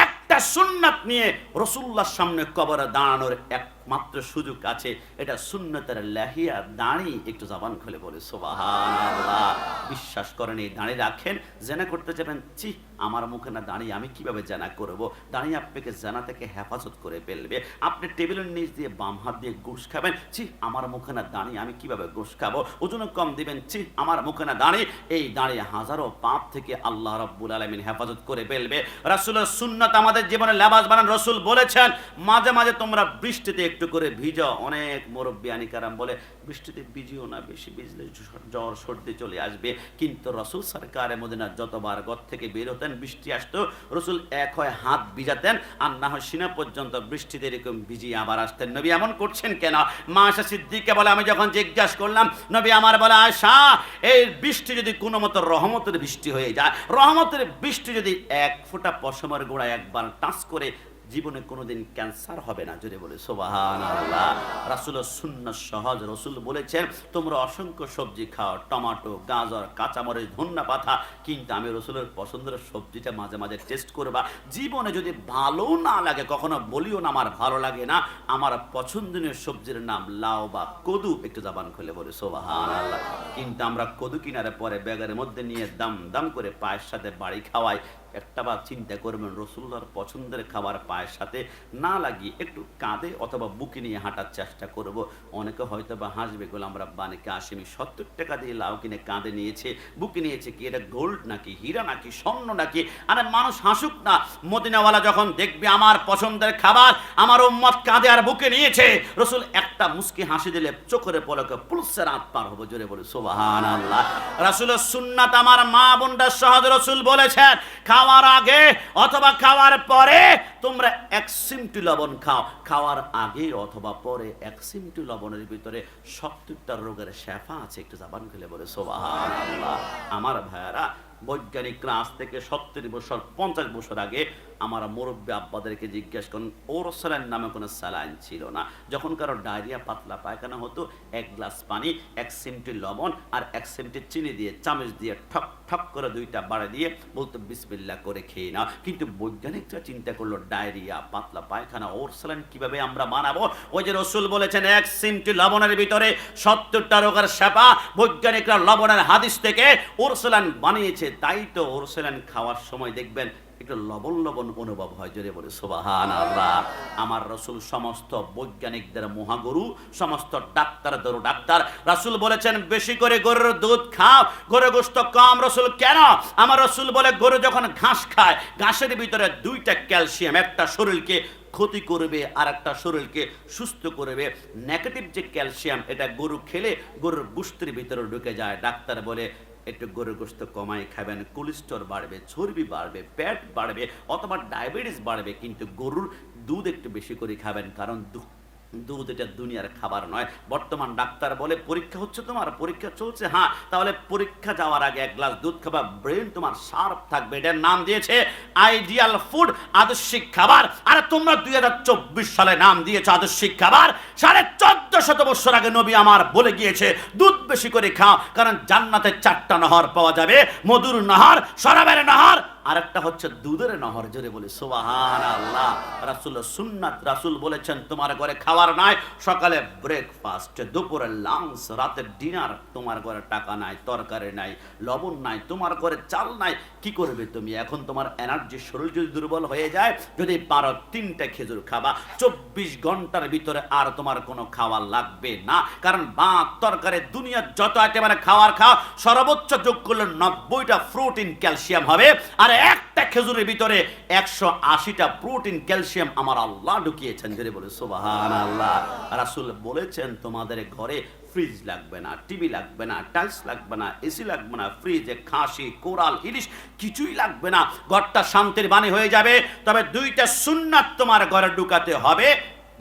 একটা সুন্নাত নিয়ে রাসূলুল্লাহর সামনে কবরে দাঁড়ানোর একমাত্র সুযোগ আছে, এটা সুন্নতের লাহিয়া দাঁড়ি। একটু জবান খুলে বলে সুবহানাল্লাহ। বিশ্বাস করেন এই দাঁড়ি রাখেন, জেনা করতে যাবেন, চি আমার মুখে না দাঁড়িয়ে আমি কিভাবে জেনা করব? দাঁড়িয়ে আপনাকে জেনা থেকে হেফাজত করে ফেলবে। আপনি টেবিলের নিচ দিয়ে বাম হাত দিয়ে গোশ খাবেন, চি আমার মুখে না দাঁড়িয়ে আমি কিভাবে গোশ খাবো? ওজন কম দিবেন, চি আমার মুখে না দাঁড়িয়ে। এই দাঁড়িয়ে হাজারো পাপ থেকে আল্লাহ রাব্বুল আলামিন হেফাজত করে ফেলবে। রাসূলের সুন্নাত আমাদের জীবনে লেবাস বানান। রাসূল বলেছেন মাঝে মাঝে তোমরা বৃষ্টিতে একটু করে ভিজো। অনেক মুরব্বী আনিকারাম বলে বৃষ্টিতে ভিজিও না, বেশি ভিজলে জ্বর সর্দি চলে আসবে। কিন্তু রাসূল সরকারে মদিনা যতবার ঘর থেকে বের হতেন, বৃষ্টি আসতো, রাসূল এক হয় হাত ভিজাতেন আর না হয় সিনা পর্যন্ত বৃষ্টিতে এরকম ভিজিয়ে আবার আসতেন। নবী এমন করছেন কেন? মা আয়েশা সিদ্দিকা বলে আমি যখন জিজ্ঞাসা করলাম, নবী আমার বলে আয়েশা এই বৃষ্টি যদি কোনো মতো রহমতের বৃষ্টি হয়ে যায়, রহমতের বৃষ্টি যদি 1 ফোঁটা পশমের গোড়ায় একবার টাচ করে, জীবনে কোনোদিন ক্যান্সার হবে না। জোরে বলে সুবহানাল্লাহ। রাসূলের সুন্নাত সহজ। রাসূল বলেছেন তোমরা অসংখ্য সবজি খাও, টমেটো, গাজর, কাঁচামরিচ, ধনিয়া পাতা, কিন্তু আমি রাসূলের পছন্দের সবজিটা মাঝে মাঝে টেস্ট করবা। জীবনে যদি ভালো না লাগে কখনো বলিও না আমার ভালো লাগে না। আমার পছন্দনীয় সবজির নাম লাউ বা কদু। একটু জবান খুলে বলে সুবহানাল্লাহ। কিন্তু আমরা কদু কিনারে পরে ব্যাগের মধ্যে নিয়ে দাম দাম করে পায়ের সাথে বাড়ি খাওয়াই। একটা বার চিন্তা করবেন, রাসূলুল্লাহর পছন্দের খাবার পায়ের সাথে না লাগিয়ে একটু কাঁধে অথবা বুকে নিয়ে হাঁটার চেষ্টা করব। অনেকে হয়তো বা হাসবে, গোলাম রাব্বানি কাশিমি 70 টাকা দিয়ে লাউ কিনে কাঁধে নিয়েছে, বুকে নিয়েছে, কি এটা গোল্ড নাকি, হীরা নাকি, স্বর্ণ নাকি? আরে মানুষ হাসুক না। মদিনাওয়ালা যখন দেখবে আমার পছন্দের খাবার আমার উম্মত কাঁধে আর বুকে নিয়েছে, রাসূল একটা মুস্কি হাসি দিলে চোখের পলকে পুলসে রাত পার হবে। জোরে বলে সুবহানাল্লাহ। রাসূলের সুন্নাত আমার মা বোনরা সহজ। রাসূল বলেছেন খাওয়ার আগে অথবা খাওয়ার পরে তোমরা 1 চিমটি লবণ খাও। খাওয়ার আগে অথবা পরে 1 চিমটি লবণের ভিতরে 70টা রোগের শেফা আছে। একটু জবান খুলে বলে সুবহানাল্লাহ। আমার ভাইয়ারা, বৈজ্ঞানিকরা আজ থেকে 70 বছর 50 বছর আগে আমার মুরব্বী আব্বাদেরকে জিজ্ঞেস করুন, ওরসেলান নামে কোনো স্যালাইন ছিল না। যখন কারো ডায়রিয়া পাতলা পায়খানা হতো, 1 গ্লাস পানি, 1 চিমটি লবণ আর 1 চিমটি চিনি দিয়ে চামচ দিয়ে ঠক ঠক করে 2টা বাড়ি দিয়ে বলতো বিসমিল্লাহ করে খেয়ে নাও। কিন্তু বৈজ্ঞানিকরা চিন্তা করলো ডায়রিয়া পাতলা পায়খানা ওরসেলান কিভাবে আমরা বানাবো? ওই যে রাসূল বলেছেন 1 চিমটি লবণের ভিতরে 70টা রোগের শেফা। বৈজ্ঞানিকরা লবণের হাদিস থেকে ওরসেলান বানিয়েছে, তাই তো ওরসেলান খাওয়ার সময় দেখবেন একটু লবণ লবণ অনুভব হয়। জোরে বলে সুবহানাল্লাহ। আমার রাসূল সমস্ত বৈজ্ঞানিকদের মহাগুরু, সমস্ত ডাক্তারদেরও ডাক্তার। রাসূল বলেছেন বেশি করে গরুর দুধ খাও, গরুর গোশত কম। রাসূল কেন? আমার রাসূল বলে গরু যখন ঘাস খায়, ঘাসের ভিতরে 2টা ক্যালসিয়াম, একটা শরীরকে ক্ষতি করবে আর একটা শরীরকে সুস্থ করবে। নেগেটিভ যে ক্যালসিয়াম, এটা গরু খেলে গরুর গোশতের ভিতরে ঢুকে যায়। ডাক্তার বলে একটু গরুর গোশত কমাই খাবেন, কোলেস্টেরল বাড়বে, চর্বি বাড়বে, পেট বাড়বে অথবা ডায়াবেটিস বাড়বে, কিন্তু গরুর দুধ একটু বেশি করে খাবেন, কারণ দুধ এটা দুনিয়ার খাবার নয়। বর্তমান ডাক্তার বলে পরীক্ষা হচ্ছে, তোমার পরীক্ষা চলছে, হ্যাঁ, তাহলে পরীক্ষা যাওয়ার আগে 1 গ্লাস দুধ খাবা, ব্রেন তোমার শার্প থাকবে। এটার নাম দিয়েছে আইডিয়াল ফুড, আদর্শিক খাবার। আর তোমরা 2024 সালে নাম দিয়েছো আদর্শিক খাবার। 1450 বছর আগে নবী আমার বলে গিয়েছে দুধ বেশি করে খাও, কারণ জান্নাতে 4টা নহর পাওয়া যাবে, মধুর নহর, শরাবের নহর, আর একটা হচ্ছে দুধের নহর। জোরে বলি সুবহানাল্লাহ। রাসূলের সুন্নাত, রাসূল বলেছেন তোমার ঘরে খাবার নাই, সকালে ব্রেকফাস্ট, দুপুরে লাঞ্চ, রাতের ডিনার, তোমার ঘরে টাকা নাই, তরকারি নাই, লবণ নাই, তোমার ঘরে চাল নাই, কি করবে তুমি? এখন তোমার এনার্জি, শরীর যদি দুর্বল হয়ে যায়, যদি পারো 3টা খেজুর খাবা, 24 ঘন্টার ভিতরে আর তোমার কোনো খাওয়া লাগবে না। কারণ ভাত তরকারি দুনিয়ার যত আইটেমের খাবার খাও, সর্বোচ্চ যোগ করলে 90টা প্রোটিন ক্যালসিয়াম হবে, আর একটা খেজুরের ভিতরে 180টা প্রোটিন ক্যালসিয়াম আমার আল্লাহ ঢুকিয়েছেন। ধরে বলে সুবহানাল্লাহ। রাসূল বলেছেন তোমাদের ঘরে ফ্রিজ লাগবে না, টিভি লাগবে না, টাইলস লাগবে না, এসি লাগবে না, ফ্রিজে খাসি, কোরাল, ইলিশ কিছুই লাগবে না, ঘরটা শান্তির বাণী হয়ে যাবে। তবে 2টা সুন্নাত তোমার ঘরে ঢুকাতে হবে।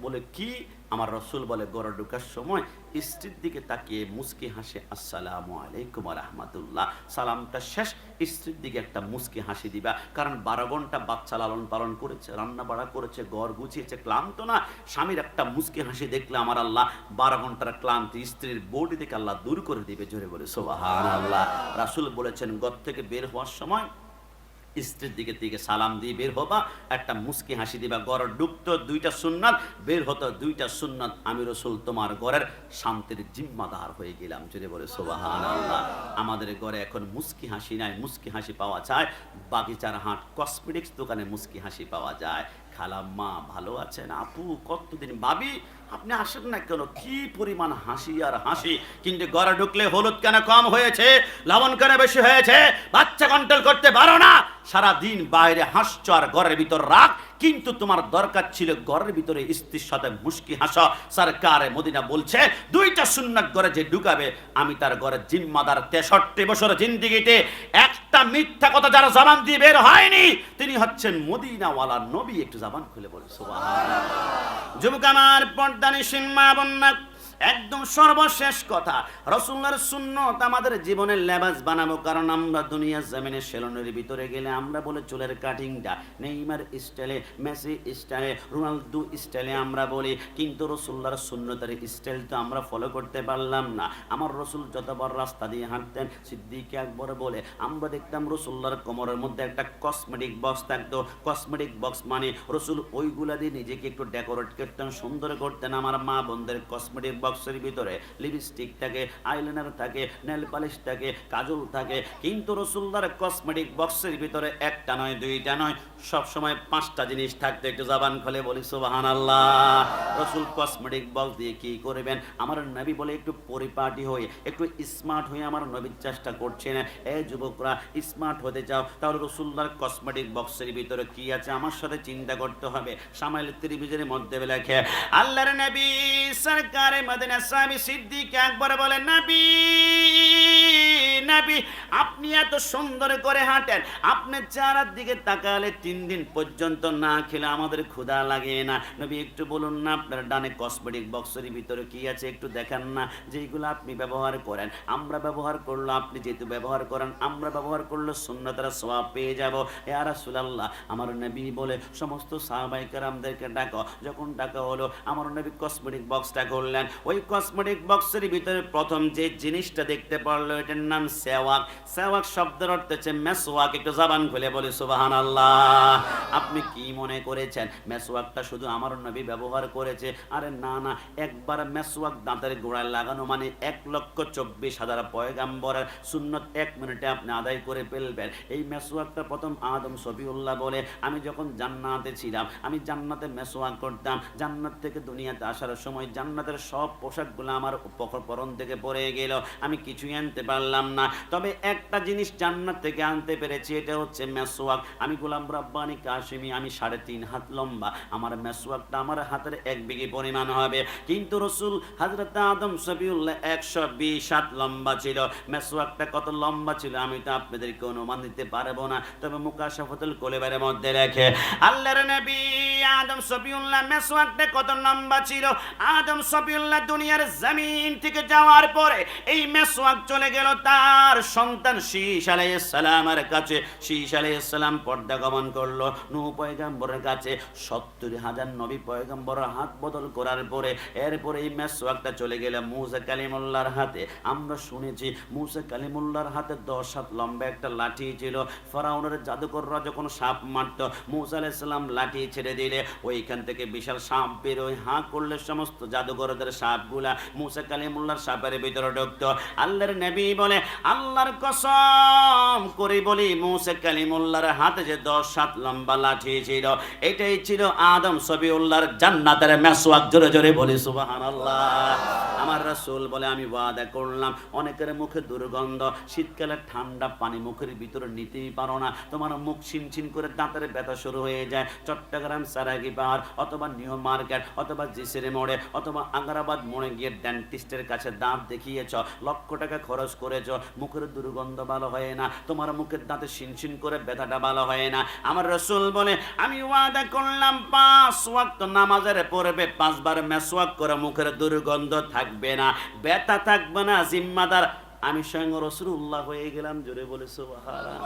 বলে কি? আমার রাসূল বলে ঘরে ঢোকার সময় স্ত্রীর দিকে তাকিয়ে মুস্কি হাসে, আসসালামু আলাইকুম ওয়া রাহমাতুল্লাহ। সালামটা শেষ, স্ত্রীর দিকে একটা মুস্কি হাসি দিবা, কারণ 12 ঘন্টা বাচ্চা লালন পালন করেছে, রান্না বাড়া করেছে, ঘর গুছিয়েছে, ক্লান্ত না। স্বামীর একটা মুস্কি হাসি দেখলে আমার আল্লাহ 12 ঘন্টার ক্লান্তি স্ত্রীর বডি থেকে আল্লাহ দূর করে দিবে। জোরে বলে সুবহানাল্লাহ। রাসূল বলেছেন ঘর থেকে বের হওয়ার সময় স্ত্রীর দিকে সালাম দিয়ে বের হবা, একটা মুস্কি হাসি দিবা। ঘরে ঢুকতো 2টা সুন্নাত, বের হতো 2টা সুন্নাত। আমি রাসূল তোমার ঘরের শান্তির জিম্মাদার হয়ে গেলাম। জোরে বলে সুবহানাল্লাহ। আমাদের ঘরে এখন মুস্কি হাসি নাই, মুস্কি হাসি পাওয়া যায় বাগিচার হাট কসমেটিক্স দোকানে, মুস্কি হাসি পাওয়া যায়। খালাম্মা ভালো আছেন? আপু কতদিন, ভাবি আপনি আসেন না কেন? কি পরিমাণ হাসি আর হাসি। কিন্তু ঘরে ঢুকলে হলুদ কেন কম হয়েছে, লবণ কেন বেশি হয়েছে, বাচ্চা কন্ট্রোল করতে পারো না, সারাদিন বাইরে হাসছো আর ঘরের ভিতর রাগ। কিন্তু তোমার দরকার ছিল ঘরের ভিতরে স্ত্রীর সাথে মুস্কি হাসা। সরকারে মদিনা বলছে 2টা সুন্নাত ঘরে যে ঢুকাবে, আমি তার ঘরে জিম্মাদার। 63 বছর জিন্দেগিতে একটা মিথ্যা কথা যারা জবান দিয়ে বের হয়নি, তিনি হচ্ছেন মদিনাওয়ালা নবী। একটু জবান খুলে বলে সুবহানাল্লাহ। যুবক আমার, পর্দানিশীল মা বোনেরা, একদম সর্বশেষ কথা, রাসূলের সুন্নাত আমাদের জীবনের লেবাস বানাবো। কারণ আমরা দুনিয়ার জমিনে সেলুনের ভিতরে গেলে আমরা বলে চুলের কাটিংটা নেইমার স্টাইলে, মেসি স্টাইলে, রোনালদো স্টাইলে আমরা বলি, কিন্তু রাসূলের সুন্নতের স্টাইল তো আমরা ফলো করতে পারলাম না। আমার রাসূল যতবার রাস্তা দিয়ে হাঁটতেন, সিদ্দিক আকবর বলে আমরা দেখতাম রাসূলের কোমরের মধ্যে একটা কসমেটিক বক্স থাকতো। কসমেটিক বক্স মানে রাসূল ওইগুলা দিয়ে নিজেকে একটু ডেকোরেট করতেন, সুন্দর করতেন। আমার মা বোনদের কসমেটিক বক্সের ভিতরে লিপস্টিক থাকে, আইলাইনার থাকে, নেল পালিশ থাকে, কাজল থাকে, কিন্তু রাসূলুল্লাহর কসমেটিক বক্সের ভিতরে একটা নয়, 2টা নয়, সব সময় 5টা জিনিস থাকতো। একটু জবান খুলে বলি সুবহানাল্লাহ। রাসূল কসমেটিক বক্স দিয়ে কি করবেন? আমার নবী বলে একটু পরিপাটি হয়ে, একটু স্মার্ট হয়ে আমার নবীর চেষ্টা করছেন। এই যুবকরা স্মার্ট হতে চাও, তাহলে রাসূলুল্লাহর কসমেটিক বক্সের ভিতরে কি আছে আমার সাথে চিন্তা করতে হবে। সামাইল ত্রিমিজির মধ্যে লেখে, আল্লাহর নবী সরকারে মদিনা সাহাবী সিদ্দিক আকবর বলেন, নবী নবী আপনি এত সুন্দর করে হাঁটেন, আপনি চেহারার দিকে তাকালে 3 দিন পর্যন্ত না খেলে আমাদের ক্ষুধা লাগে না। নবী একটু বলুন না আপনার ডানে কসমেটিক বক্সের ভিতরে কি আছে একটু দেখান না, যেগুলো আপনি ব্যবহার করেন আমরা ব্যবহার করলো, আপনি যেহেতু ব্যবহার করেন আমরা ব্যবহার করলো সুন্নতের সওয়াব পেয়ে যাব। ইয়া রাসূলুল্লাহ, আমার নবী বলে সমস্ত সাহাবায়ে কেরামদেরকে ডাকো। যখন ডাকা হলো আমার নবী কসমেটিক বক্সটা করলেন, ওই কসমেটিক বক্সের ভিতরে প্রথম যে জিনিসটা দেখতে পারলো এটার নাম সেওয়াক। সেওয়াক শব্দের অর্থ হচ্ছে মেসওয়াক। একটু জবান খুলে বলি সুবহানাল্লাহ। আপনি কি মনে করেছেন মেসওয়াকটা শুধু আমার নবী ব্যবহার করেছে? আরে না না, একবার মেসওয়াক দাঁতের গোড়ায় লাগানো মানে 1,24,000 পয়গাম্বরের সুন্নত 1 মিনিটে আপনি আদায় করে ফেলবেন। এই মেসওয়াকটা প্রথম আদম শফিউল্লাহ বলে, আমি যখন জান্নাতে ছিলাম আমি জান্নাতে মেসওয়াক করতাম। জান্নাত থেকে দুনিয়াতে আসার সময় জান্নাতের সব পোশাকগুলো আমার পরন থেকে পড়ে গেল, আমি কিছুই আনতে পারলাম না। তবে একটা জিনিস জান্নাত থেকে আনতে পেরেছি, এটা হচ্ছে মেসওয়াক। আমি গোলাম রাব্বানি কাশিমি, আমি 3.5 হাত লম্বা, আমার মেসওয়াকটা আমার হাতের 1 বিঘি পরিমাণ হবে। কিন্তু রসুল হযরত আদম শফিউল্লাহ 120 হাত লম্বা ছিল। মেসওয়াকটা কত লম্বা ছিল আমি তো আপনাদেরকে অনুমান দিতে পারবো না, তবে মুকাশাফাতুল কোলেবের মধ্যে রেখে আল্লাহর নবী আদম শফিউল্লাহ মেসওয়াকটা কত লম্বা ছিল। আদম শফিউল্লাহ দুনিয়ার জমিন থেকে যাওয়ার পরে এই মেসওয়াক চলে গেল তার সন্তান শীশ আলাইহিস সালামের কাছে। শীশ আলাইহিস সালাম পর্দা গমন করলো নূহ পয়গম্বরের কাছে। 70,000 নবী পয়গম্বরের হাত বদল করার পরে এরপরে এই মেসওয়াকটা চলে গেল মূসা কালিমুল্লাহর হাতে। আমরা শুনেছি মূসা কালিমুল্লাহর হাতে 10 হাত লম্বা একটা লাঠি ছিল। ফেরাউনের জাদুকররা যখন সাপ মারত, মূসা আলাইহিস সালাম লাঠি ছেড়ে দিলে ওইখান থেকে বিশাল সাপ বের হয়ে হাঁ করলে সমস্ত জাদুকরদের সাপগুলা মূসা কালিমুল্লাহর সাপের ভিতরে ঢুকতো। আল্লাহর নবী বলে, আল্লাহর কসম করে বলি মূসা কালিমুল্লাহর হাতে যে 10 হাত লম্বা লাঠি ছিল এটাই ছিল আদম শফিউল্লাহর জান্নাতের মেসওয়াক। জোরে জোরে বলি সুবহানাল্লাহ। আমার রাসূল বলে, আমি ওয়াদা করলাম অনেকের মুখে দুর্গন্ধ, শীতকালে ঠান্ডা পানি মুখের ভিতরে নিতেই পারো না, তোমার মুখ ছিনছিন করে দাঁতের ব্যথা শুরু হয়ে যায়। চট্টগ্রাম সারাগি পাহাড় অথবা নিউ মার্কেট অথবা জিসির মোড়ে অথবা আগ্রাবাদ মোড়ে গিয়ে ডেন্টিস্টের কাছে দাঁত দেখিয়েছ, লক্ষ টাকা খরচ করেছ, মুখের দুর্গন্ধ ভালো হয় না, তোমার মুখের দাঁতে শিনশিন করে ব্যথাটা ভালো হয় না। আমার রাসূল বলে, আমি ওয়াদা করলাম 5 ওয়াক্ত নামাজের পড়বে 5 বার মেসওয়াক করে মুখের দুর্গন্ধ থাকবে না, ব্যথা থাকবে না, জিম্মাদার আমি স্বয়ং রাসূলুল্লাহ হয়ে গেলাম। জোরে বলে সুবহানাল্লাহ।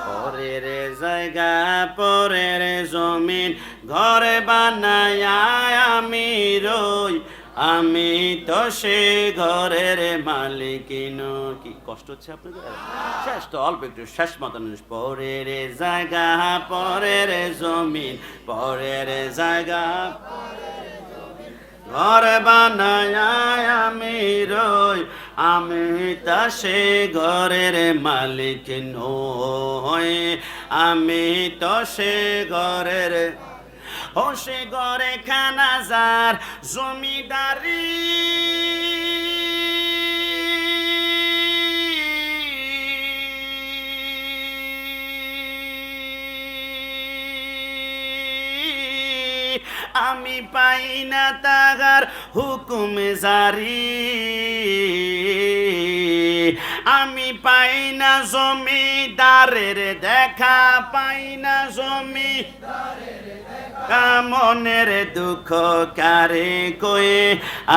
পরের জায়গা পরের জমিন ঘরে বানায়া আমি রই, আমি তো সে ঘরের মালিক নই। কি কষ্ট হচ্ছে আপনাদের? শেষ তো অল্প একটু শেষ মতন। পরের জায়গা পরের জমিন পরের জায়গা ঘর বানায় আমি রই, আমি তা সে ঘরের মালিক নই, আমি তো সে ঘরের ও সে ঘরে খানাজার জমিদারি আমি পাই না তাহার হুকুম জারি, আমি পাই না জমিদারের দেখা, পাই না জমিদারের মনের দুঃখ কারে কয়ে,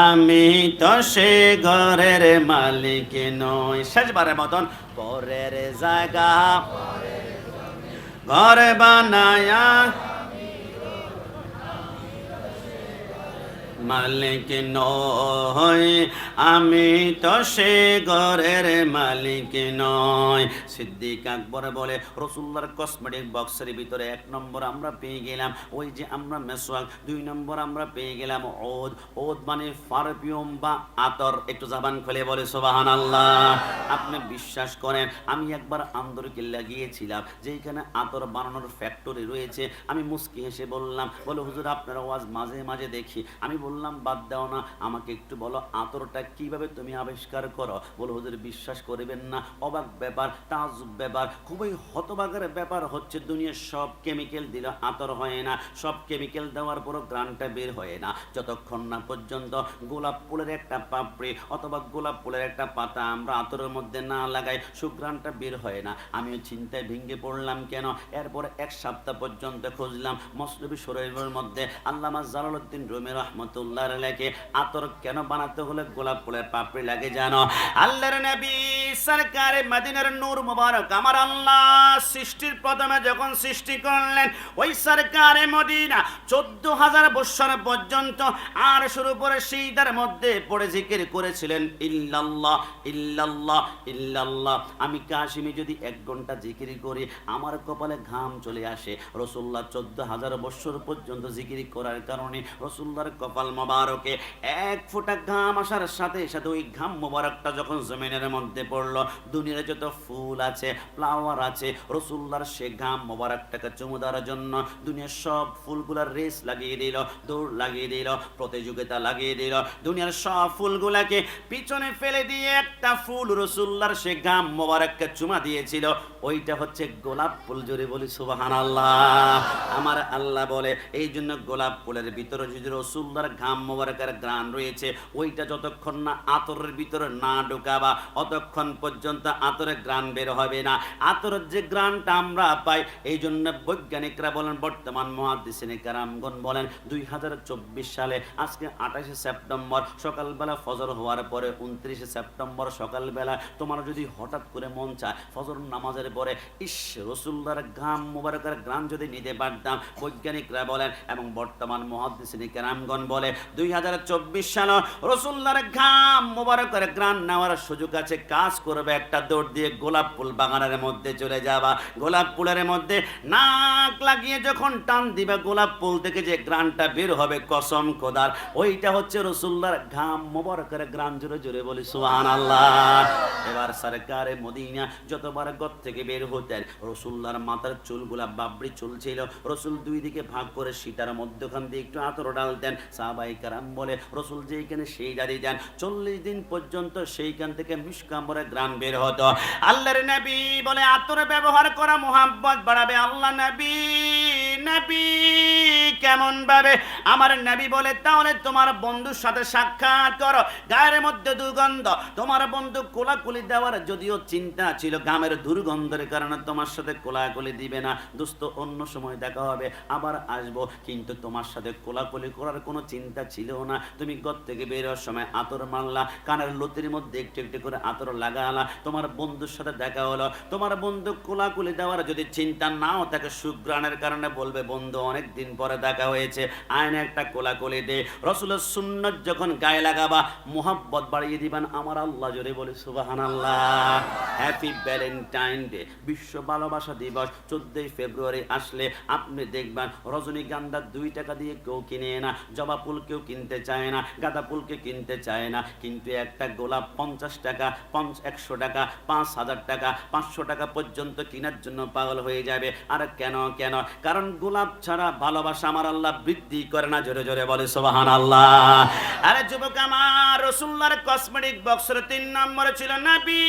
আমি তো সে ঘরের মালিক নই। শেষবারের মতন পরের জায়গা ঘর বানায়া মালিক নয়, আমি তো সে ঘরের মালিক নয়। সিদ্দিক আকবর বলে, রাসূলুল্লাহর কসমেটিক বক্সের ভিতরে 1 নম্বর আমরা পেয়ে গেলাম ওই যে আমরা মেসওয়াক, 2 নম্বর আমরা পেয়ে গেলাম ওদ। ওদ মানে পারফিউম বা আতর। একটু জবান খুলে বলে সুবহানাল্লাহ। আপনি বিশ্বাস করেন আমি একবার আন্দরকিল্লা গিয়েছিলাম যেখানে আতর বানানোর ফ্যাক্টরি রয়েছে। আমি মুস্কি হেসে বললাম, বলে হুজুর আপনার ওয়াজ মাঝে মাঝে দেখি। আমি বললাম বাদ দাও না, আমাকে একটু বলো আতরটা কিভাবে তুমি আবিষ্কার করো। বলো হুজুর বিশ্বাস করবেন না, অবাক ব্যাপার, তাজ্জব ব্যাপার, খুবই হতবাকের ব্যাপার হচ্ছে দুনিয়ার সব কেমিক্যাল দিলে আতর হয় না, সব কেমিক্যাল দেওয়ার পরও গ্রানটা বের হয় না, যতক্ষণ না পর্যন্ত গোলাপ ফুলের একটা পাপড়ি অথবা গোলাপ ফুলের একটা পাতা আমরা আতরের মধ্যে না লাগাই, সুগ্রানটা বের হয় না। আমিও চিন্তায় ভেঙে পড়লাম কেন। এরপরে এক সপ্তাহ পর্যন্ত খুঁজলাম মসনবী শরীফের মধ্যে আল্লামা জালালউদ্দিন রুমি রাহমাতুল্লাহ আলাইহি আতর কেন বানাতে হলে গোলাপ ফুলের পাপড়ি লাগে জানো? আল্লাহর নবী সরকারে মদিনার নূর মুবারক আমার আল্লাহ সৃষ্টির প্রথমে যখন সৃষ্টি করলেন, ওই সরকারে মদিনা 14,000 বছর পর্যন্ত আর শুরু করে সিজদার মধ্যে পড়ে জিকির করেছিলেন ইল্লাল্লাহ ইল্লাল্লাহ ইল্লাল্লাহ। আমি কাশিমি যদি 1 ঘন্টা জিকির করি আমার কপালে ঘাম চলে আসে। রাসূলুল্লাহ 14,000 বছর পর্যন্ত জিকির করার কারণে রাসূলুল্লাহর কপাল মোবারকে 1 ফোঁটা ঘাম আসার সাথে সাথে ওই ঘাম মোবারকটা যখন জমিনের মধ্যে পড়লো, দুনিয়ার যত ফুল আছে ফ্লাওয়ার আছে রাসূলুল্লাহর সে ঘাম মোবারকটাকে চুমু দেওয়ার জন্য দুনিয়ার সব ফুলগুলার রেস লাগিয়ে দিল, দৌড় লাগিয়ে দিল, প্রতিযোগিতা লাগিয়ে দিল। দুনিয়ার সব ফুলগুলাকে পিছনে ফেলে দিয়ে একটা ফুল রাসূলুল্লাহর সে ঘাম মোবারককে চুমা দিয়েছিল, ওইটা হচ্ছে গোলাপ ফুল। জোরে বলি সুবহানাল্লাহ। আমার আল্লাহ বলে এই জন্য গোলাপ ফুলের ভিতরে যদি রাসূলুল্লাহর ঘাম মোবারকের ঘ্রাণ রয়েছে, ওইটা যতক্ষণ না আতরের ভিতরে না ঢোকাবা অতক্ষণ পর্যন্ত আতরের ঘ্রাণ বের হবে না। আতরের যে ঘ্রাণটা আমরা পাই, এই জন্য বৈজ্ঞানিকরা বলেন, বর্তমান মুহাদ্দিসিনে কেরামগণ বলেন 2024 সালে আজকে 28 সেপ্টেম্বর সকালবেলা ফজর হওয়ার পরে 29 সেপ্টেম্বর সকালবেলা তোমার যদি হঠাৎ করে মন চায় ফজর নামাজের পরে ইস রাসূলুল্লাহর ঘাম মুবারকের ঘ্রাণ যদি নিতে পারতাম, বৈজ্ঞানিকরা বলেন এবং বর্তমান মুহাদ্দিসিনে কেরামগণ বলে 2024 সালে রাসূলুল্লাহর ঘাম মুবারকের ঘ্রাণ নেওয়ার সুযোগ আছে। কাজ করবে একটা দৌড় দিয়ে গোলাপ ফুল বাগানের মধ্যে চলে যাবা, গোলাপ ফুলের মধ্যে নাক লাগিয়ে যখন টান দিবা গোলাপ ফুল থেকে যে ঘ্রাণটা বের হবে কসম খোদার ওইটা হচ্ছে রাসূলুল্লাহর ঘাম মুবারকের ঘ্রাণ। জোরে জোরে বলি সুবহানাল্লাহ। এবার সরকারে মদিনা যতবার ঘর থেকে বের হতেন রাসূলুল্লাহর মাথার চুলগুলা বাবরি চুল ছিল, রাসূল দুই দিকে ভাগ করে সিটার মধ্যখান দিয়ে একটু আতর ডালতেন। সাহাবায়ে কেরাম বলে রাসূল যেইখানে সেই দাঁড়িয়ে যান 40 দিন পর্যন্ত সেইখান থেকে মিশকাম্বরের ঘ্রাণ বের হতো। আল্লাহর নবী বলে আতর ব্যবহার করা মুহাব্বত বাড়াবে। আল্লাহ নবী নবী কেমন ভাবে? আমার নবী বলে তাহলে তোমার বন্ধুর সাথে সাক্ষাৎ করো, গায়ের মধ্যে দুর্গন্ধ, তোমার বন্ধু কোলাকুলি দেওয়ার যদিও চিন্তা ছিল গামের দুর্গন্ধের কারণে তোমার সাথে কোলাকুলি দিবে না, দোস্ত অন্য সময় দেখা হবে আবার আসবো, কিন্তু তোমার সাথে কোলাকুলি করার কোনো চিন্তা ছিল না। তুমি ঘর থেকে বের হওয়ার সময় আতর মারলা, কানের লতির মধ্যে একটু একটু করে আতর লাগালা, তোমার বন্ধুর সাথে দেখা হলো, তোমার বন্ধু কোলাকুলি দেওয়ার যদি চিন্তা নাও থাকে সুগ্রানের কারণে বলবে বন্ধু অনেক দিন পরে দেখা হয়েছে, আয়না একটা কোলাকুলি দে। রাসূলের সুন্নাত যখন গায়ে লাগাবা মুহাব্বত বাড়িয়ে দিবেন। আমার আল্লাহ জোরে বলে সুবহানাল্লাহ। হ্যাপি ভ্যালেন্টাইন ডে, বিশ্ব ভালোবাসা দিবস 14 ফেব্রুয়ারি আসলে আপনি দেখবেন রজনীগন্ধা 2 টাকা দিয়ে কেউ কিনে না, জবা ফুল কেউ কিনতে চায় না, গাঁদা ফুলকে কিনতে চায় না, কিন্তু একটা গোলাপ 50 টাকা, 100 টাকা, 5000 টাকা, 500 টাকা পর্যন্ত কেনার জন্য পাগল হয়ে যাবে। আর কেন কেন? কারণ গোলাপ ছাড়া ভালোবাসা আমার আল্লাহ বৃদ্ধি করে না। জোরে জোরে বলে সুবহানাল্লাহ। আরে যুবক আমার, রাসূলুল্লাহর কসমেটিক বক্সের 3 নম্বরে ছিল নবী।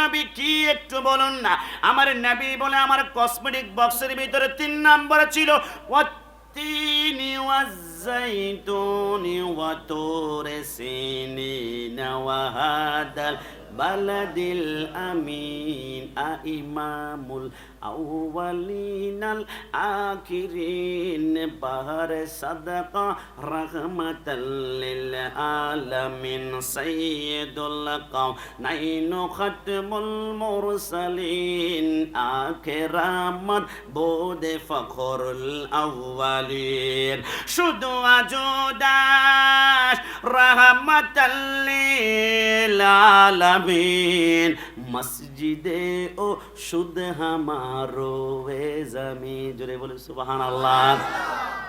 নবী কি একটু বলুন না? আমার নবী বলে আমার কসমেটিক বক্সের ভিতরে 3 নম্বরে ছিল ওয়াত্তিনি ওয়াজ্জাইতুনি ওয়া তুরি সিনিন ওয়া হাদাল বালাদিল আমিন আইমামুল আউয়ালিনাল আখিরিন বাহর সাদাকা রাহমাতাল লিল আলামিন সাইয়্যিদুল কাওনাইন খাতমুল মুরসালিন আখিরামাত বুদে ফখরুল আউয়ালিন শুধু আজুদাস রাহমাতাল লিল আলামিন মসজিদ জিদে ও সুদ হামারো এ জামি, জোরে বলে সুবহানাল্লাহ।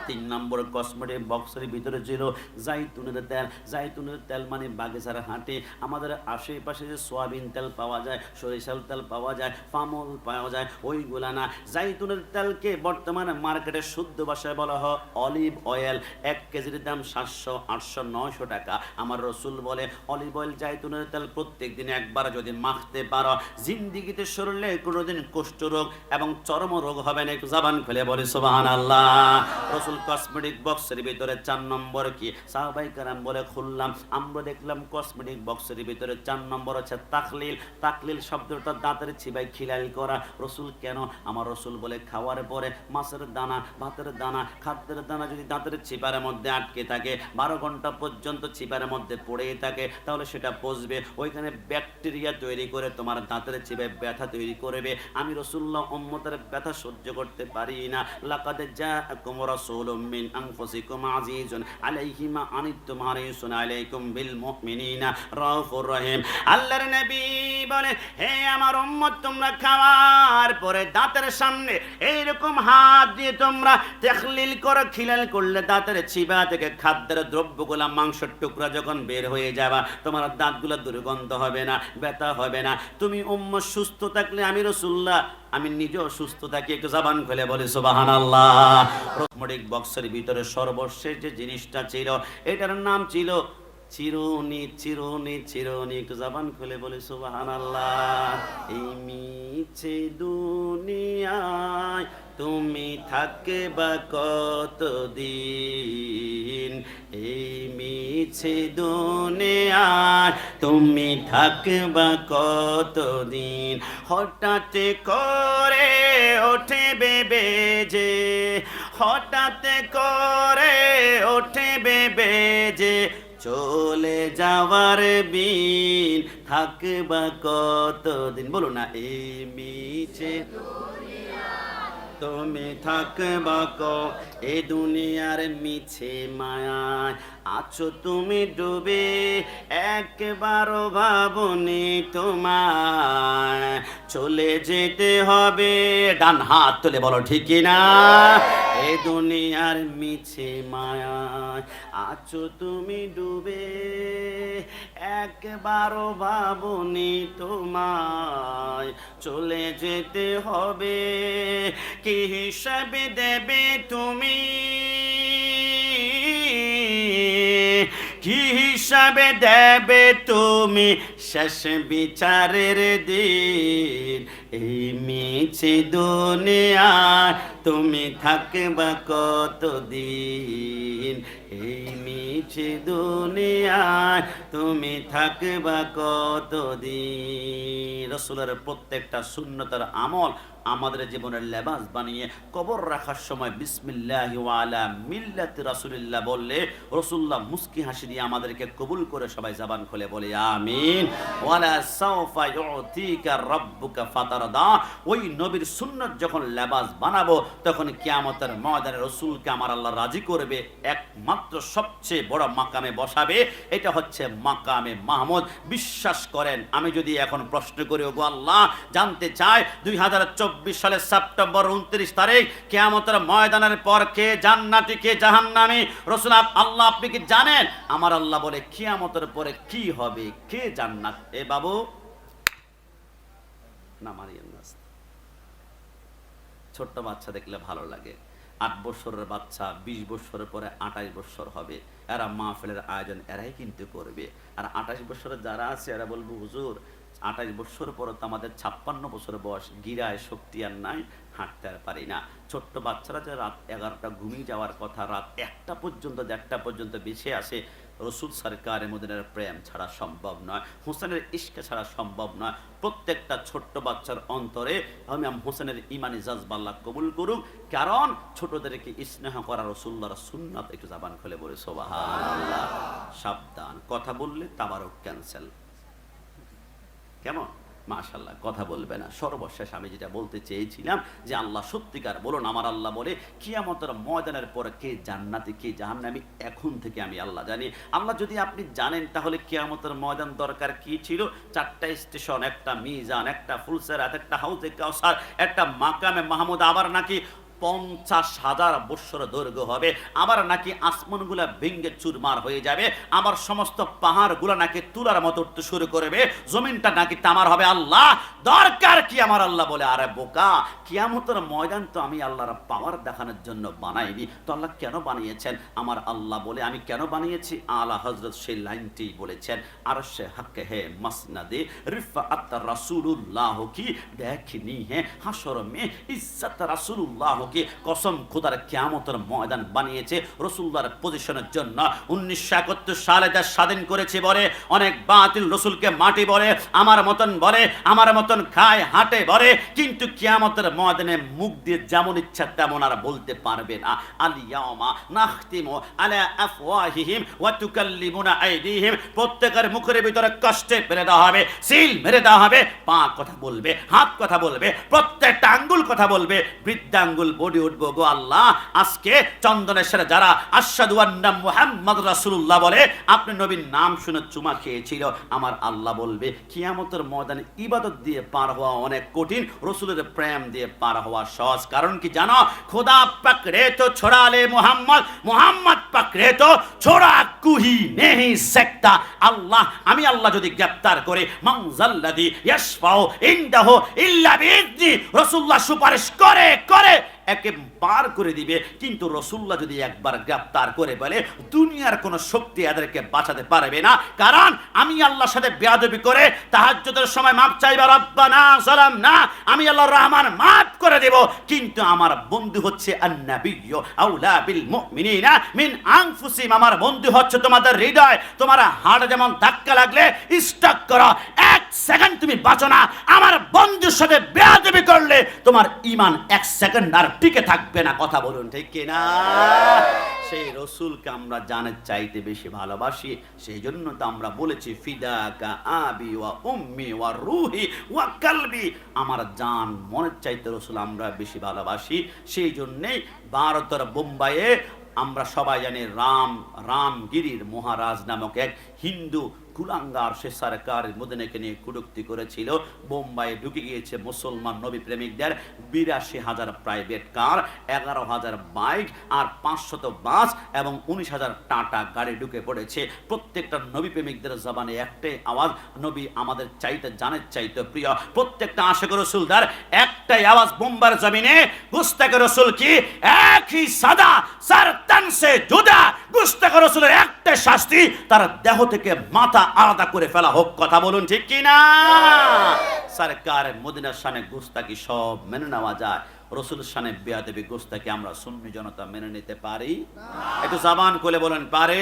3 নম্বর কসমেটিক বক্সের ভিতরে ছিল জাইতুনের তেল। জাইতুনের তেল মানে বাগেছার হাটে আমাদের আশেপাশে যে সয়াবিন তেল পাওয়া যায়, সরিষার তেল পাওয়া যায়, পামল পাওয়া যায়, ওইগুলা না। জাইতুনের তেলকে বর্তমানে মার্কেটে শুদ্ধ ভাষায় বলা হয় অলিভ অয়েল। 1 কেজির দাম 700, 800, 900 টাকা। আমার রসুল বলে অলিভ অয়েল জাইতুনের তেল প্রত্যেক দিন একবার যদি মাখতে পারো, জিন্দিগিতে শরীরে কোনোদিন কুষ্ঠ রোগ এবং চর্ম রোগ হবে না। একটু জবান খুলে বলে সুবহানাল্লাহ। রসুল কসমেটিক বক্সের ভিতরে 4 নম্বর কি? সাহাবায়ে কেরাম বলে খুললাম, আমরা দেখলাম কসমেটিক বক্সের ভিতরে 4 নম্বর আছে তাকলিল। তাকলিল শব্দটা দাঁতের চিবাই খিলাল করা। রসুল কেন? আমার রসুল বলে খাওয়ার পরে মাছের দানা, ভাতের দানা, খাদ্যের দানা যদি দাঁতের চিপার মধ্যে আটকে থাকে, 12 ঘন্টা পর্যন্ত চিপার মধ্যে পড়েই থাকে, তাহলে সেটা পচবে, ওইখানে ব্যাকটেরিয়া তৈরি করে তোমার দাঁতের চিবায় ব্যথা তৈরি করবে। আমি রসুল্লাহ উম্মতের ব্যথা সহ্য করতে পারি না। লাকাদ জাআকুম রাসূলুম মিন আনফুসিকুম আজিজুন আলাইহি মা আনিতুম হারিসুন আলাইকুম বিল মুমিনিনা রাউফুর রহিম। আল্লাহর নবী বলে, হে আমার উম্মত, তোমরা খাওয়ার পরে দাঁতের সামনে এইরকম হাত দিয়ে তোমরা তাখলিল করো। খিলাল করলে দাঁতের চিবা থেকে খাদ্যের দ্রব্যগুলা, মাংসের টুকরা যখন বের হয়ে যাবা, তোমার দাঁতগুলো দুর্গন্ধ হবে না, ব্যথা হবে না। তুমি উম্মত সুস্থ থাকলে আমি রাসূলুল্লাহ, আমি নিজেও সুস্থ থাকি। একটু জবান খুলে বলি সুবহানাল্লাহ। কসমেটিক বক্সের ভিতরে সর্বশেষ যে জিনিসটা ছিল, এটার নাম ছিল চিরুনি। চিরুনি, চিরুনি, একটু জবান খুলে বলি সুবহানাল্লাহ। এই মিছে দুনিয়ায় তুমি থাকবা কতদিন, এই মিছে দুনিয়ায় তুমি থাকবা কতদিন। হঠাৎ করে ওঠে বেজে, হঠাৎ করে ওঠে বেজে, চলে যাওয়ার বিন থাকবা কতদিন। বলো না, এই মিছে তুমি থাকবা এ দুনিয়ার মিছে মায়ায় আছো তুমি ডুবে, একবারও ভাবনি তোমায় চলে যেতে হবে। ডান হাত তুলে বলো ঠিক কিনা। এ দুনিয়ার মিছে মায়ায় আছো তুমি ডুবে, একবারও ভাবনি তোমায় চলে যেতে হবে। কি হিসাবে দেবে তুমি, কি হিসাবে দেবে তুমি শেষ বিচারের দিন। এই মিছে দুনিয়ায় তুমি থাকবা কতদিন, এই মিছে দুনিয়ায় তুমি থাকবা কতদিন। রাসূলের প্রত্যেকটা সুন্নতের আমল আমাদের জীবনের লেবাস বানিয়ে কবর রাখার সময় বিসমিল্লাহি ওয়া আলা মিল্লাতি রাসূলিল্লাহ বললে রাসূলুল্লাহ মুস্কি হাসি দিয়ে আমাদেরকে কবুল করে। সবাই জবান খুলে বলে আমিন। ওয়ালা সাওফা ইউতিকা রাব্বুকা ফাতারদা। ওই নবীর সুন্নাত যখন লেবাস বানাবো, তখন কিয়ামতের ময়দানে রাসূলকে আমার আল্লাহ রাজি করবে, একমাত্র সবচেয়ে বড় মাকামে বসাবে। এটা হচ্ছে মাকামে মাহমুদ। বিশ্বাস করেন, আমি যদি এখন প্রশ্ন করি, ওগো আল্লাহ, জানতে চাই 2024 সালের সেপ্টেম্বর 29 তারিখ কিয়ামতের ময়দানের পর কে জান্নাতি কে জাহান্নামী? রাসূল আল্লাহ আপনি কি জানেন? আমার আল্লাহ বলে কিয়ামতের পরে কি হবে, কে জান্নাত? এ বাবু না মারিয়েন না। ছোট্ট বাচ্চা দেখলে ভালো লাগে। 8 বছরের বাচ্চা 20 বছরের পরে 28 বছর হবে, এরা মাহফিলের আয়োজন এরাই কিন্তু করবে। আর 28 বছরের যারা আছে এরা বলবো, হুজুর 28 বছর পর তো আমাদের 56 বছর বয়স, গিরায় শক্তি আর নাই, হাঁটতে আর পারি না। ছোট্ট বাচ্চারা যে রাত 11টা ঘুমিয়ে যাওয়ার কথা, রাত 1টা পর্যন্ত 1টা পর্যন্ত বেঁচে আসে। রসুল সরকার মদিনার প্রেম ছাড়া সম্ভব নয়, হোসেনের ইশক ছাড়া সম্ভব নয়। প্রত্যেকটা ছোট্ট বাচ্চার অন্তরে ইমাম হোসেনের ইমানি জাজবা আল্লাহ কবুল করুক। কারণ ছোটদেরকে স্নেহ করা রাসূলুল্লাহর সুন্নাত। একটু জবান খুলে বলে সুবহানাল্লাহ। সাবধান, কথা বললে তাবারক ক্যান্সেল। কেমন মাশাআল্লাহ, কথা বলবে না। সর্বশেষ আমি যেটা বলতে চেয়েছিলাম যে আল্লাহ সত্যিকার বলুন, আমার আল্লাহ বলে কিয়ামতের ময়দানের পরে কে জান্নাতি কে জাহান্নামী এখন থেকে আমি আল্লাহ জানি। আল্লাহ যদি আপনি জানেন তাহলে কিয়ামতের ময়দান দরকার কি ছিল? 4টা স্টেশন, একটা মিজান, একটা ফুলসেরাত, একটা হাউজে কাউসার, একটা মাকামে মাহমুদ, আবার নাকি 50,000 বৎসর দৈর্ঘ্য হবে, আবার নাকি আসমানগুলা ভেঙ্গে চুরমার হয়ে যাবে, আবার সমস্ত পাহাড়গুলো নাকি তুলার মতো উঠতে শুরু করবে, জমিনটা নাকি তামার হবে। আল্লাহ দরকার কি? আমার আল্লাহ বলে, আরে বোকা, কিয়ামতের ময়দান তো আমি আল্লাহর পাওয়ার দেখানোর জন্য বানাইনি, তো আল্লাহ কেন বানিয়েছেন? আমার আল্লাহ বলে, আমি কেন বানিয়েছি? আলা হযরত সেই লাইনটি বলেছেন, আরশে হক হে মসনদে রিফাত রাসূলুল্লাহ কি দেখনি হে হাশর মে ইজ্জত রাসূলুল্লাহ কি। কসম খোদার, কিয়ামতের ময়দান বানিয়েছে রাসূলুল্লাহর পজিশনের জন্য। 1971 সালে দেশ স্বাধীন করেছে বলে অনেক বাতিল রাসূলকে মাটি বলে, আমার মতন বলে, আমার মতন খায় হাঁটে বলে, কিন্তু কিয়ামতের ময়দানে মুখ দিয়ে যেমন ইচ্ছা তেমন আর বলতে পারবে না। আল ইয়াউমা নাখতিমু আলা আফওয়াহিহিম ওয়া তুকাল্লিমুনা আইদিহিম, প্রত্যেকের মুখের ভিতরে কষ্টে ফেলে দেওয়া হবে, সিল মেরে দেওয়া হবে, পা কথা বলবে, হাত কথা বলবে, প্রত্যেকটা আঙ্গুল কথা বলবে, বৃদ্ধাঙ্গুল বডি উঠবো। গো আল্লাহ, আজকে চন্দনেশ্বরে যারা আশহাদু আন্না মুহাম্মদ রাসূলুল্লাহ বলে, আপনি নবীর নাম শুনে চুমা খেয়েছিল, আমার আল্লাহ বলবে কিয়ামতের ময়দানে ইবাদত দিয়ে পার হওয়া অনেক কঠিন, রসুলের প্রেম দিয়ে পার হওয়া সহজ। কারণ কি জানো? খোদা পাকড়ে তো ছোড়ালে মোহাম্মদ, মোহাম্মদ পাকড়ে তো ছোড়া কুহি নেহি সেক্তা। আল্লাহ, আমি আল্লাহ যদি গ্রেফতার করে, মানজাল্লাযী ইয়াশফাউ ইনদাহু ইল্লা বিইذনি, রাসূলুল্লাহ সুপারিশ করে করে একে পার করে দিবে। কিন্তু রাসূলুল্লাহ যদি একবার গ্রেফতার করে বলে, দুনিয়ার কোন শক্তি এদেরকে বাঁচাতে পারবে না। কারণ আমি আল্লাহর সাথে বেয়াদবি করে তাহাজ্জুদের সময় মাফ চাইবা, রব্বানা যালামনা, আমি আল্লাহর রহমান মাফ করে দেব। কিন্তু আমার বন্ধু হচ্ছে আন-নাবিয়্যু আউলা বিল মুমিনিনা মিন আনফুসিহিম, আমার বন্ধু হচ্ছে তোমাদের হৃদয়। তোমার হাড় যেমন ধাক্কা লাগলে স্টক করো, 1 সেকেন্ড তুমি বাঁচো না। আমার বন্ধুর সাথে বেয়াদবি করলে তোমার ঈমান 1 সেকেন্ড আর টিকে থাকবে না। কথা বলুন ঠিক কিনা? সেই রসুলকে আমরা জানের চাইতে বেশি ভালোবাসি, সেই জন্য তো আমরা বলেছি ফিদাকা আবি ওয়া উম্মি ওয়া রুহি ওয়া কলবি, আমার জান মনের চাইতে রসুল আমরা বেশি ভালোবাসি। সেই জন্যেই ভারতের বোম্বাইয়ে আমরা সবাই জানি রামগিরির মহারাজ নামক এক হিন্দু কুলাঙ্গার সে সরকার মদিনাকে নিয়ে কুটুক্তি করেছিল। বোম্বাইয়ে ঢুকে গিয়েছে মুসলমান নবী প্রেমিকদের 82,000 প্রাইভেট কার, 11,000 বাইক আর 500 বাস এবং 19,000 টাটা গাড়ি ঢুকে পড়েছে। প্রত্যেকটা নবী প্রেমিকদের জবানে একটাই আওয়াজ, নবী আমাদের চাইতে জানের চাইতে প্রিয়। প্রত্যেকটা আশিক রাসূলদার একটাই আওয়াজ বোম্বার জমিনে, গুস্তাখ রাসূল কি এক হি সাদা সারতান সে জুদা। গুস্তাখ রাসূলের একটা শাস্তি, তার দেহ থেকে মাথা আলাদা করে ফেলা হোক। কথা বলুন ঠিক কিনা? সরকার মদিনার শানে গুস্তাখি সব মেনে নেওয়া যায়, রসুলের শানে বেয়াদবি গুস্তাখি আমরা সুন্নি জনতা মেনে নিতে পারি? একটু জবান খুলে বলেন পারে?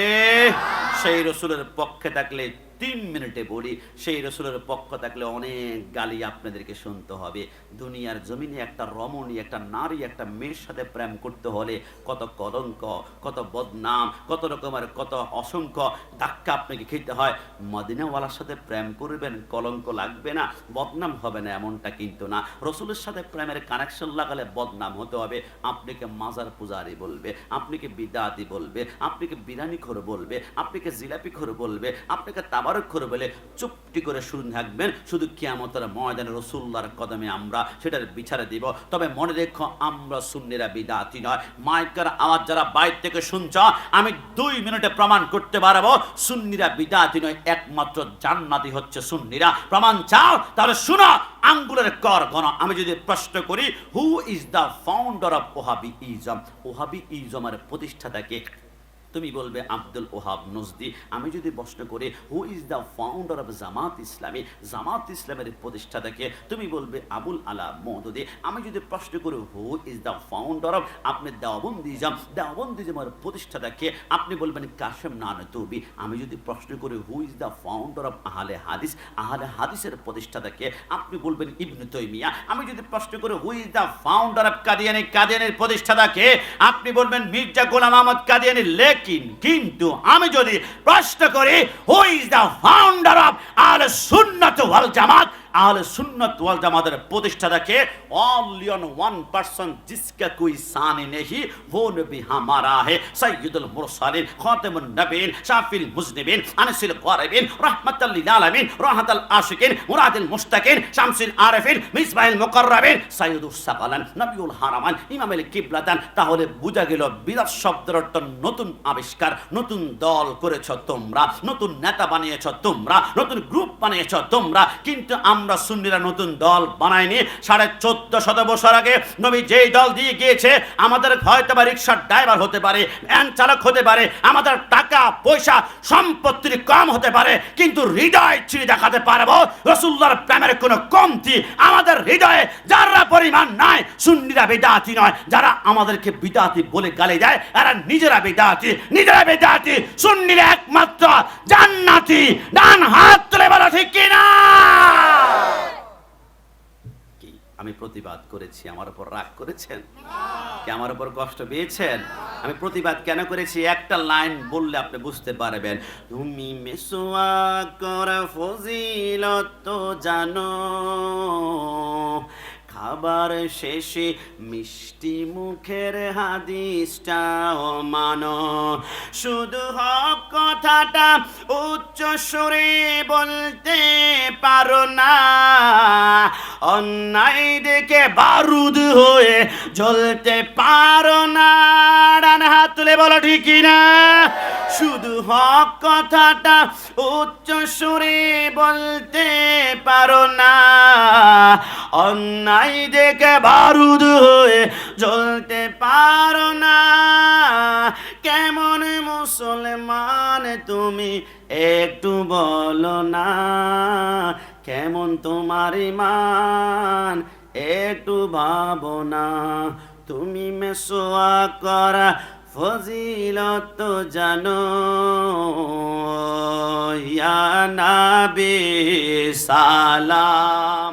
সেই রসুলের পক্ষে থাকলে 3 মিনিটে বলি, সেই রসুলের পক্ষ থাকলে অনেক গালি আপনাদেরকে শুনতে হবে। দুনিয়ার জমিনে একটা রমণী, একটা নারী, একটা মেয়ের সাথে প্রেম করতে হলে কত কলঙ্ক, কত বদনাম, কত রকমের কত অসংখ্য ধাক্কা আপনাকে খেতে হয়। মদিনাওয়ালার সাথে প্রেম করবেন, কলঙ্ক লাগবে না, বদনাম হবে না এমনটা কিন্তু না। রসুলের সাথে প্রেমের কানেকশন লাগালে বদনাম হতে হবে। আপনাকে মাজার পূজারি বলবে, আপনাকে বিদাতি বলবে, আপনাকে বিরানি খোর বলবে, আপনাকে জিলাপি খোর বলবে, আপনাকে তাবারক খোর বলে, চুপটি করে শুনে থাকবেন। শুধু কিয়ামতের ময়দানে রাসূলুল্লাহর কদমে আমরা সেটার বিচারে দিব। তবে মনে রেখো, আমরা সুন্নিরা বিদাতি নয়। মাইকের আওয়াজ যারা বাইরে থেকে শুনছ, আমি 2 মিনিটে প্রমাণ করতে পারবো সুন্নিরা বিদাতি নয়, একমাত্র জান্নাতি হচ্ছে সুন্নিরা। প্রমাণ চাও? তাহলে শুনো, আঙ্গুলের কর গণ। আমি যদি প্রশ্ন করি, who is the founder of Wahhabism, ওহাবিইজমের প্রতিষ্ঠাতা কে? তুমি বলবে আব্দুল ওহাব নজদি। আমি যদি প্রশ্ন করি, who is the founder of Jamaat Islami, জামাত ইসলামের প্রতিষ্ঠাতা কে? তুমি বলবে আবুল আলা মওদুদি। আমি যদি প্রশ্ন করি, who is the founder of আপনি দেওবন্দিজম, দেওবন্দিজমের প্রতিষ্ঠাতা কে? আপনি বলবেন কাশেম নানতুবি। আমি যদি প্রশ্ন করি, who is the founder of আহলে হাদিস, আহলে হাদিসের প্রতিষ্ঠাতা কে? আপনি বলবেন ইবনে তাইমিয়া। আমি যদি প্রশ্ন করি, who is the founder of Qadiani, কাদিয়ানীর প্রতিষ্ঠাতা কে? আপনি বলবেন মির্জা গোলাম আহমদ কাদিয়ানী। কিন্তু আমি যদি প্রশ্ন করি, who is the founder of আহলে সুন্নাত ওয়াল জামাত, আহলে সুন্নাত ওয়াল জামাতের প্রতিষ্ঠাতাকে only on one person जिसका कोई शान नहीं वो नबी हमारा है सय्यदुल मुरसलिन खातिमुन नबीन शाफिल मुज़निबिन अनसिल ग़ारिबिन रहमतल लिल आलमीन राहतल आशिकिन मुरादिल मुश्ताकिन शामसिल आरिफिन मिसबाहिल मुकर्रबिन सय्यदुस साकालान नबियुल হারামান ইমামুল কিবলাতান। তাহলে বোঝা গেল বিদআত শব্দের অর্থ নতুন আবিষ্কার, নতুন দল করেছ তোমরা, নতুন নেতা বানিয়েছ তোমরা, নতুন গ্রুপ বানিয়েছ তোমরা। কিন্তু আমরা সুন্নিরা নতুন দল বানাইনি। 1450 বছর আগে নবী যেই দল দিয়ে গিয়েছে, আমাদের হয়তো বা রিকশার ড্রাইভার হতে পারে, ভ্যান চালক হতে পারে, আমাদের টাকা পয়সা সম্পত্তির কম হতে পারে, কিন্তু হৃদয় ছিঁড়ে দেখাতে পারবো রাসূলুল্লাহর প্রেমের কোনো কমতি আমাদের হৃদয়ে যারা পরিমাণ নাই। সুন্নিরা বিদআতি নয়, যারা আমাদেরকে বিদআতি বলে গালি দেয় এরা নিজেরা বিদআতি, নিজেরা বিদআতি। সুন্নিরা একমাত্র জান্নাতি। ডান হাত তুলে বলো ঠিক কিনা? কি আমি প্রতিবাদ করেছি, আমার উপর রাগ করেছেন? কি আমার উপর কষ্ট পেয়েছেন? আমি প্রতিবাদ কেন করেছি একটা লাইন বললে আপনি বুঝতে পারবেন। তুমি মিসওয়াক করা ফজিলত তো জানো, খাবার শেষে মিষ্টি মুখের হাদিসটাও মানো, শুধু হক কথাটা উচ্চ সুরে বলতে পারো না, অন্যায় দেখে বারুদ হয়ে জ্বলতে পারো না। ডান হাত তুলে বলো ঠিক কিনা? শুধু হক কথাটা উচ্চ সুরে বলতে পারো না, অন্যায় দেখে বারুদ হয়ে জ্বলতে পারো না। কেমন মুসলমান তুমি একটু বলো না, কেমন তোমার ঈমান একটু ভাবো না। তুমি মিসওয়াক করা ফজিলত তো জানো, ইয়া নবী সালাম।